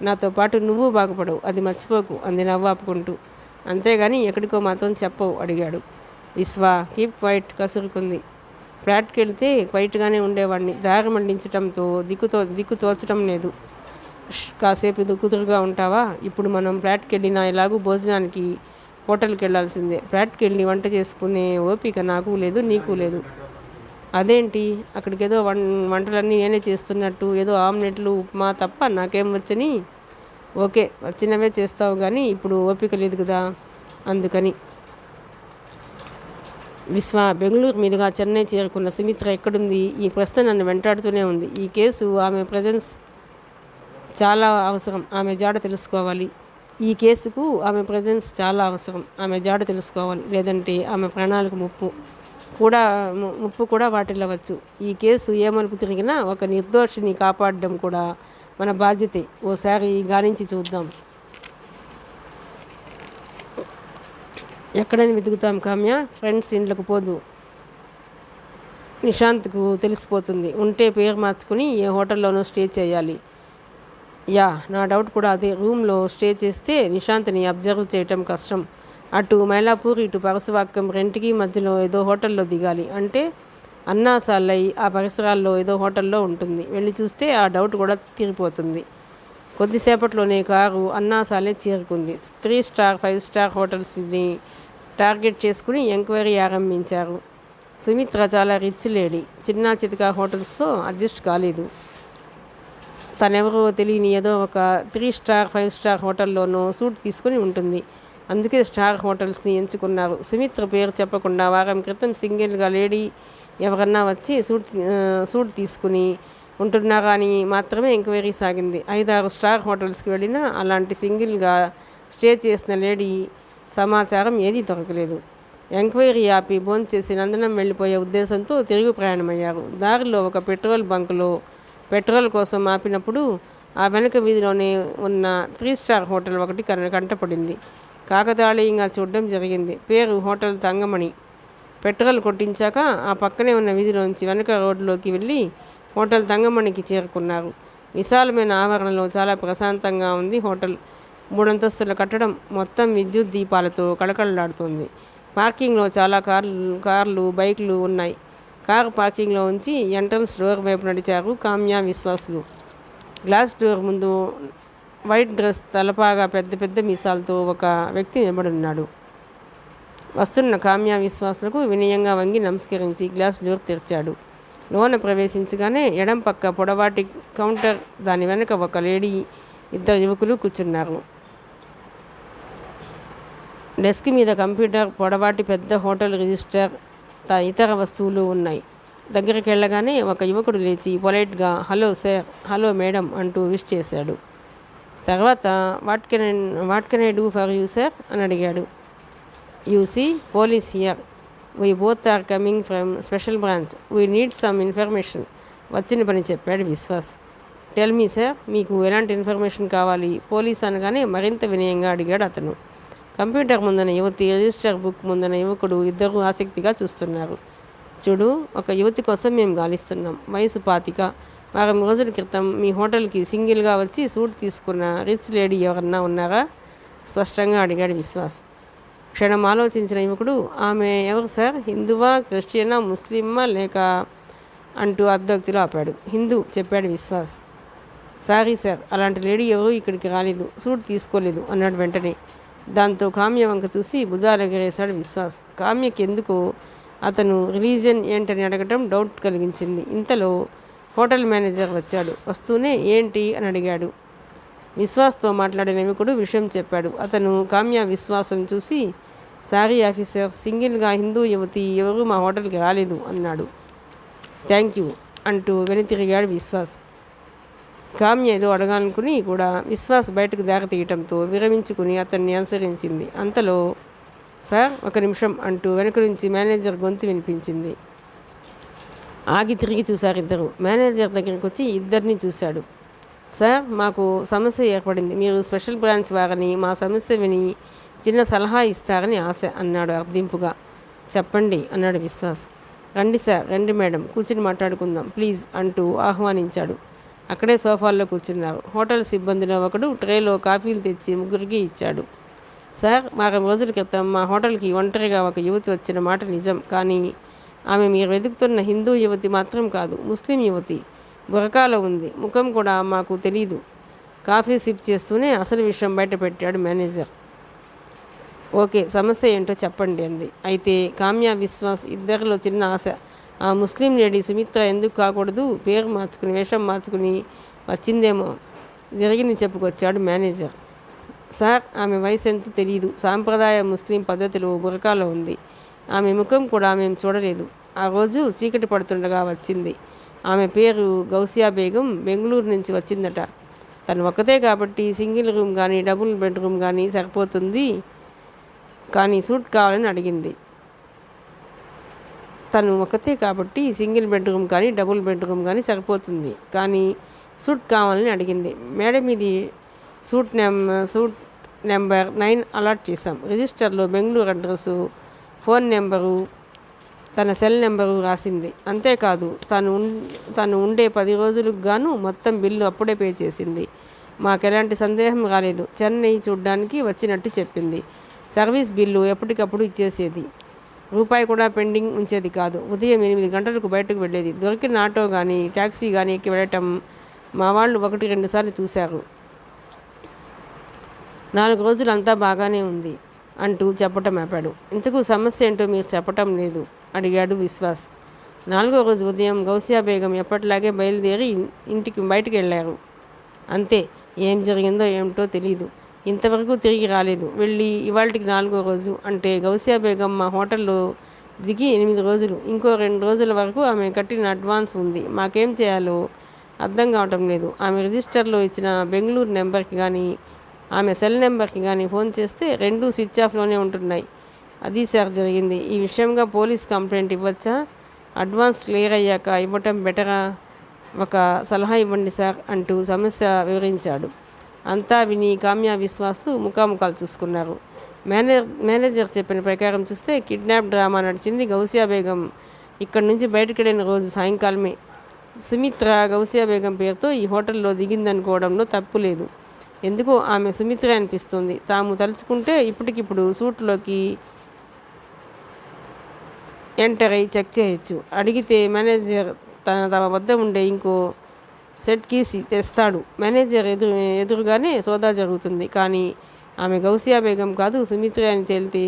నాతో పాటు నువ్వు బాగుపడవు, అది మర్చిపోకు అంది నవ్వాపుకుంటూ. అంతేగాని ఎక్కడికో మాత్రం చెప్పవు అడిగాడు. విశ్వా, కీప్ క్వైట్ కసురుకుంది. ఫ్లాట్కి వెళ్తే క్వైట్గానే ఉండేవాడిని, దారి మండించడంతో దిక్కు తోచడం లేదు. కాసేపు కుదురుగా ఉంటావా? ఇప్పుడు మనం ఫ్లాట్కి వెళ్ళినా ఎలాగూ భోజనానికి హోటల్కి వెళ్ళాల్సిందే. ఫ్లాట్కి వెళ్ళి వంట చేసుకునే ఓపిక నాకు లేదు, నీకు లేదు. అదేంటి, అక్కడికి ఏదో వంటలన్నీ నేనే చేస్తున్నట్టు, ఏదో ఆమ్లెట్లు ఉప్మా తప్ప నాకేం వచ్చని. ఓకే, వచ్చినవే చేస్తావు కానీ ఇప్పుడు ఓపిక లేదు కదా, అందుకని. విశ్వ, బెంగళూరు మీదుగా చెన్నై చేరుకున్న సుమిత్ర ఎక్కడుంది? ఈ ప్రశ్న నన్ను వెంటాడుతూనే ఉంది. ఈ కేసు ఆమె ప్రజెన్స్ చాలా అవసరం, ఆమె జాడ తెలుసుకోవాలి. ఈ కేసుకు ఆమె ప్రజెన్స్ చాలా అవసరం, ఆమె జాడ తెలుసుకోవాలి. లేదంటే ఆమె ప్రాణాలకు ముప్పు కూడా వాటిల్లవచ్చు. ఈ కేసు ఏ మలుపు తిరిగినా ఒక నిర్దోషిని కాపాడడం కూడా మన బాధ్యతే. ఓసారి గాలించి చూద్దాం. ఎక్కడని వెతుకుతాం కామ్య? ఫ్రెండ్స్ ఇండ్లకు పోదు, నిశాంత్కు తెలిసిపోతుంది. ఉంటే పేరు మార్చుకుని ఏ హోటల్లోనూ స్టే చేయాలి. యా, నా డౌట్ కూడా అదే. రూమ్లో స్టే చేస్తే నిశాంత్ని అబ్జర్వ్ చేయటం కష్టం. అటు మైలాపూర్, ఇటు పరశువాక్కం రెంటికి మధ్యలో ఏదో హోటల్లో దిగాలి. అంటే అన్నాసాలై ఆ పరిసరాల్లో ఏదో హోటల్లో ఉంటుంది. వెళ్ళి చూస్తే ఆ డౌట్ కూడా తీరిపోతుంది. కొద్దిసేపట్లోనే కారు అన్నాసాలే చేరుకుంది. 3 స్టార్ 5 స్టార్ హోటల్స్ని టార్గెట్ చేసుకుని ఎంక్వైరీ ఆరంభించారు. సుమిత్ర చాలా రిచ్ లేడీ, చిన్నా చితకా హోటల్స్తో అడ్జస్ట్ కాలేదు. తనెవరో తెలియని ఏదో ఒక 3 స్టార్ 5 స్టార్ హోటల్లోనో సూట్ తీసుకుని ఉంటుంది. అందుకే స్టార్ హోటల్స్ని ఎంచుకున్నారు. సుమిత్ర పేరు చెప్పకుండా వారం క్రితం సింగిల్గా లేడీ ఎవరన్నా వచ్చి సూట్ తీసుకుని ఉంటున్నారా అని మాత్రమే ఎంక్వైరీ సాగింది. 5-6 స్టార్ హోటల్స్కి వెళ్ళినా అలాంటి సింగిల్గా స్టే చేసిన లేడీ సమాచారం ఏదీ దొరకలేదు. ఎంక్వైరీ ఆపి భోంచేసి నందనం వెళ్ళిపోయే ఉద్దేశంతో తిరుగు ప్రయాణమయ్యారు. దారిలో ఒక పెట్రోల్ బంకులో పెట్రోల్ కోసం ఆపినప్పుడు ఆ వెనక వీధిలోనే ఉన్న 3 స్టార్ హోటల్ ఒకటి కంటపడింది. కాకతాళీయంగా చూడడం జరిగింది. పేరు హోటల్ తంగమణి. పెట్రోల్ కొట్టించాక ఆ పక్కనే ఉన్న వీధిలోంచి వెనక రోడ్లోకి వెళ్ళి హోటల్ తంగమణికి చేరుకున్నారు. విశాలమైన ఆవరణలో చాలా ప్రశాంతంగా ఉంది హోటల్. 3 అంతస్తుల కట్టడం, మొత్తం విద్యుత్ దీపాలతో కళకళలాడుతుంది. పార్కింగ్లో చాలా కార్లు బైకులు ఉన్నాయి. కారు పార్కింగ్లో ఉంచి ఎంట్రన్స్ డోర్ వైపు నడిచారు కామ్య, విశ్వాస్లు. గ్లాస్ డోర్ ముందు వైట్ డ్రెస్, తలపాగా, పెద్ద పెద్ద మీసాలతో ఒక వ్యక్తి నిలబడున్నాడు. వస్తున్న కామ్య, విశ్వాస్లకు వినయంగా వంగి నమస్కరించి గ్లాస్ డోర్ తెరిచాడు. లోన ప్రవేశించగానే ఎడం పక్క పొడవాటి కౌంటర్, దాని వెనక ఒక లేడీ, 2 యువకులు కూర్చున్నారు. డెస్క్ మీద కంప్యూటర్, పొడవాటి పెద్ద హోటల్ రిజిస్టర్, ఇతర వస్తువులు ఉన్నాయి. దగ్గరికి వెళ్ళగానే ఒక యువకుడు లేచి పొలైట్గా హలో సార్, హలో మేడం అంటూ విష్ చేశాడు. తర్వాత what can I do for you sir అని అడిగాడు. You see police here, we both are coming from special branch, we need some information. వచ్చిన పని చెప్పాడు విశ్వాస్. టెల్ మీ సార్, మీకు ఎలాంటి ఇన్ఫర్మేషన్ కావాలి? పోలీస్ అనగానే మరింత వినయంగా అడిగాడు అతను. కంప్యూటర్ ముందున్న యువతి, రిజిస్టర్ బుక్ ముందున్న యువకుడు ఇద్దరూ ఆసక్తిగా చూస్తున్నారు. చూడు, ఒక యువతి కోసం మేము గాలిస్తున్నాం. వయసు 25. వారం రోజుల క్రితం మీ హోటల్కి సింగిల్గా వచ్చి సూట్ తీసుకున్న రిచ్ లేడీ ఎవరన్నా ఉన్నారా? స్పష్టంగా అడిగాడు విశ్వాస్. క్షణం ఆలోచించిన యువకుడు, ఆమె ఎవరు సార్? హిందువా, క్రిస్టియనా, ముస్లిమా లేక అంటూ అర్ధోక్తిలో ఆపాడు. హిందూ చెప్పాడు విశ్వాస్. సారీ సార్, అలాంటి లేడీ ఎవరూ ఇక్కడికి రాలేదు, సూట్ తీసుకోలేదు అన్నాడు వెంటనే. దాంతో కామ్య వంక చూసి భుజాలెగరేశాడు విశ్వాస్. కామ్యకి ఎందుకో అతను రిలీజియన్ ఏంటని అడగటం డౌట్ కలిగించింది. ఇంతలో హోటల్ మేనేజర్ వచ్చాడు. వస్తూనే ఏంటి అని అడిగాడు. విశ్వాస్తో మాట్లాడిన యువకుడు విషయం చెప్పాడు. అతను కామ్య విశ్వాసం చూసి, సారీ ఆఫీసర్, సింగిల్గా హిందూ యువతి ఎవరూ మా హోటల్కి రాలేదు అన్నాడు. థ్యాంక్ యూ అంటూ వెనుతిరిగాడు విశ్వాస్. కామ్య ఏదో అడగాలనుకుని కూడా విశ్వాస్ బయటకు దారి తీయటంతో విరమించుకుని అతన్ని అనుసరించింది. అంతలో సార్ ఒక నిమిషం అంటూ వెనుక నుంచి మేనేజర్ గొంతు వినిపించింది. ఆగి తిరిగి చూశారు ఇద్దరు. మేనేజర్ దగ్గరికి వచ్చి ఇద్దరిని చూశాడు. సార్, మాకు సమస్య ఏర్పడింది. మీరు స్పెషల్ బ్రాంచ్ వారని, మా సమస్య విని చిన్న సలహా ఇస్తారని ఆశ అన్నాడు అర్థింపుగా. చెప్పండి అన్నాడు విశ్వాస్. రండి సార్, రండి మేడం, కూర్చుని మాట్లాడుకుందాం ప్లీజ్ అంటూ ఆహ్వానించాడు. అక్కడే సోఫాల్లో కూర్చున్నారు. హోటల్ సిబ్బందిలో ఒకడు ట్రేలో కాఫీలు తెచ్చి ముగ్గురికి ఇచ్చాడు. సార్, వారం రోజుల క్రితం మా హోటల్కి ఒంటరిగా ఒక యువతి వచ్చిన మాట నిజం. కానీ ఆమె మీరు వెతుకుతున్న హిందూ యువతి మాత్రం కాదు, ముస్లిం యువతి. బురకాలో ఉంది. ముఖం కూడా మాకు తెలీదు. కాఫీ సిప్ చేస్తూనే అసలు విషయం బయట పెట్టాడు మేనేజర్. ఓకే, సమస్య ఏంటో చెప్పండి అంది. అయితే కామ్య, విశ్వాస్ ఇద్దరిలో చిన్న ఆశ. ఆ ముస్లిం లేడీ సుమిత్ర ఎందుకు కాకూడదు? పేరు మార్చుకుని, వేషం మార్చుకుని వచ్చిందేమో. జరిగింది చెప్పుకొచ్చాడు మేనేజర్. సార్, ఆమె వయసు ఎంతో తెలియదు. సాంప్రదాయ ముస్లిం పద్ధతిలో బురకాలో ఉంది. ఆమె ముఖం కూడా మేము చూడలేదు. ఆ రోజు చీకటి పడుతుండగా వచ్చింది. ఆమె పేరు గౌసియా బేగం. బెంగళూరు నుంచి వచ్చిందట. తను ఒక్కతే కాబట్టి సింగిల్ రూమ్ కానీ డబుల్ బెడ్రూమ్ కానీ సరిపోతుంది, కానీ సూట్ కావాలని అడిగింది. తను ఒకతే కాబట్టి సింగిల్ బెడ్రూమ్ కానీ డబుల్ బెడ్రూమ్ కానీ సరిపోతుంది, కానీ సూట్ కావాలని అడిగింది. మేడం, ఇది సూట్ నెంబర్ 9 అలాట్ చేశాం. రిజిస్టర్లో బెంగళూరు అడ్రస్సు, ఫోన్ నెంబరు, తన సెల్ నెంబరు రాసింది. అంతేకాదు తను ఉండే 10 రోజులకు గాను మొత్తం బిల్లు అప్పుడే పే చేసింది. మాకెలాంటి సందేహం రాలేదు. చెన్నై చూడ్డానికి వచ్చినట్టు చెప్పింది. సర్వీస్ బిల్లు ఎప్పటికప్పుడు ఇచ్చేసేది. రూపాయి కూడా పెండింగ్ ఉంచేది కాదు. ఉదయం 8 గంటలకు బయటకు వెళ్ళేది. దొరికిన ఆటో కానీ ట్యాక్సీ కానీ ఎక్కి వెళ్ళటం మా వాళ్ళు 1-2 సార్లు చూశారు. 4 రోజులు అంతా బాగానే ఉంది అంటూ చెప్పటం ఆపాడు. ఇంతకు సమస్య ఏంటో మీరు చెప్పటం లేదు అడిగాడు విశ్వాస్. 4వ రోజు ఉదయం గౌసియా బేగం ఎప్పటిలాగే బయలుదేరి ఇంటికి బయటికి వెళ్ళారు. అంతే. ఏం జరిగిందో ఏమిటో తెలీదు. ఇంతవరకు తిరిగి రాలేదు. వెళ్ళి ఇవాళకి 4వ రోజు. అంటే గౌసియా బేగం మా హోటల్లో దిగి 8 రోజులు. ఇంకో 2 రోజుల వరకు ఆమె కట్టిన అడ్వాన్స్ ఉంది. మాకేం చేయాలో అర్థం కావటం లేదు. ఆమె రిజిస్టర్లో ఇచ్చిన బెంగళూరు నెంబర్కి కానీ ఆమె సెల్ నెంబర్కి కానీ ఫోన్ చేస్తే 2 స్విచ్ ఆఫ్లోనే ఉంటున్నాయి. అది సార్ జరిగింది. ఈ విషయంగా పోలీస్ కంప్లైంట్ ఇవ్వచ్చా? అడ్వాన్స్ క్లియర్ అయ్యాక ఇవ్వటం బెటరా? ఒక సలహా ఇవ్వండి సార్ అంటూ సమస్య వివరించాడు. అంతా విని కామ్య, విశ్వాస్తూ ముఖాముఖాలు చూసుకున్నారు. మేనేజర్ చెప్పిన ప్రకారం చూస్తే కిడ్నాప్ డ్రామా నడిచింది. గౌసియా బేగం ఇక్కడి నుంచి బయటకు వెళ్ళిన రోజు సాయంకాలమే. సుమిత్ర గౌసియా బేగం పేరుతో ఈ హోటల్లో దిగిందనుకోవడంలో తప్పు లేదు. ఎందుకో ఆమె సుమిత్ర అనిపిస్తుంది. తాము తలుచుకుంటే ఇప్పటికిప్పుడు సూట్లోకి ఎంటర్ అయ్యి చెక్ చేయొచ్చు. అడిగితే మేనేజర్ తమ వద్ద ఉండే ఇంకో సెట్ కీస్ తెస్తాడు. మేనేజర్ ఎదురుగానే సోదా జరుగుతుంది. కానీ ఆమె గౌసియా బేగం కాదు, సుమిత్ర అని తేలితే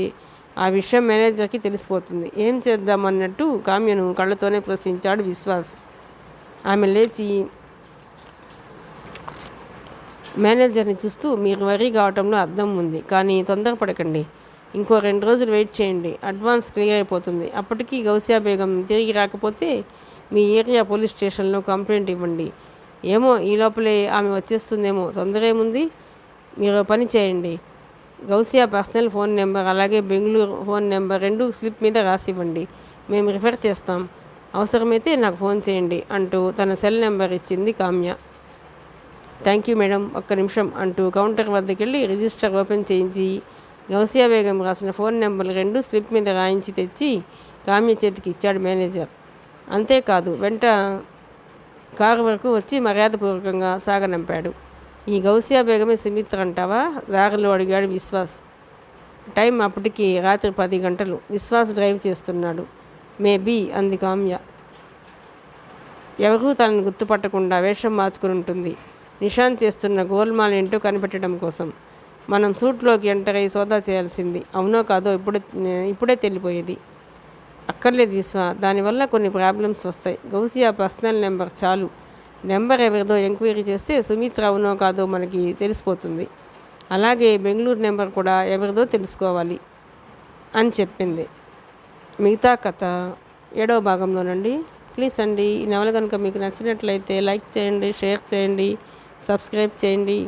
ఆ విషయం మేనేజర్కి తెలిసిపోతుంది. ఏం చేద్దామన్నట్టు కామ్యను కళ్ళతోనే ప్రశ్నించాడు విశ్వాస్. ఆమె లేచి మేనేజర్ని చూస్తూ, మీరు వరీ కావటంలో అర్థం ఉంది, కానీ తొందరపడకండి. ఇంకో 2 రోజులు వెయిట్ చేయండి, అడ్వాన్స్ క్లియర్ అయిపోతుంది. అప్పటికి గౌసియా బేగం తిరిగి రాకపోతే మీ ఏరియా పోలీస్ స్టేషన్లో కంప్లైంట్ ఇవ్వండి. ఏమో ఈ లోపలే ఆమె వచ్చేస్తుందేమో, తొందర ఏముంది. మీరు పని చేయండి, గౌసియా పర్సనల్ ఫోన్ నెంబర్ అలాగే బెంగళూరు ఫోన్ నెంబర్ 2 స్లిప్ మీద రాసివ్వండి, మేము రిఫర్ చేస్తాం. అవసరమైతే నాకు ఫోన్ చేయండి అంటూ తన సెల్ నెంబర్ ఇచ్చింది కామ్య. థ్యాంక్ యూ మేడం, ఒక్క నిమిషం అంటూ కౌంటర్ వద్దకు వెళ్ళి రిజిస్టర్ ఓపెన్ చేయించి గౌసియా బేగం రాసిన ఫోన్ నెంబర్లు 2 స్లిప్ మీద రాయించి తెచ్చి కామ్య చేతికి ఇచ్చాడు మేనేజర్. అంతేకాదు వెంట కారు వరకు వచ్చి మర్యాదపూర్వకంగా సాగనంపాడు. ఈ గౌసియా బేగమే సుమిత్ర అంటావా? దారిలో అడిగాడు విశ్వాస్. టైం అప్పటికి రాత్రి 10 గంటలు. విశ్వాస్ డ్రైవ్ చేస్తున్నాడు. మేబీ అంది కామ్య. ఎవరూ తనను గుర్తుపట్టకుండా వేషం మార్చుకుని ఉంటుంది. నిషాంత్ చేస్తున్న గోల్మాల్ ఏంటో కనిపెట్టడం కోసం. మనం సూట్లోకి ఎంటర్ అయ్యి సోదా చేయాల్సింది. అవునో కాదో ఇప్పుడే తెలిపోయేది. అక్కర్లేదు విశ్వ, దానివల్ల కొన్ని ప్రాబ్లమ్స్ వస్తాయి. గౌసియా పర్సనల్ నెంబర్ చాలు. నెంబర్ ఎవరిదో ఎంక్వైరీ చేస్తే సుమిత్ర అవునో కాదో మనకి తెలిసిపోతుంది. అలాగే బెంగళూరు నెంబర్ కూడా ఎవరిదో తెలుసుకోవాలి అని చెప్పింది. మిగతా కథ 7వ భాగంలోనండి. ప్లీజ్ అండి, ఈ నవల కనుక మీకు నచ్చినట్లయితే లైక్ చేయండి, షేర్ చేయండి, సబ్స్క్రైబ్ చేయండి.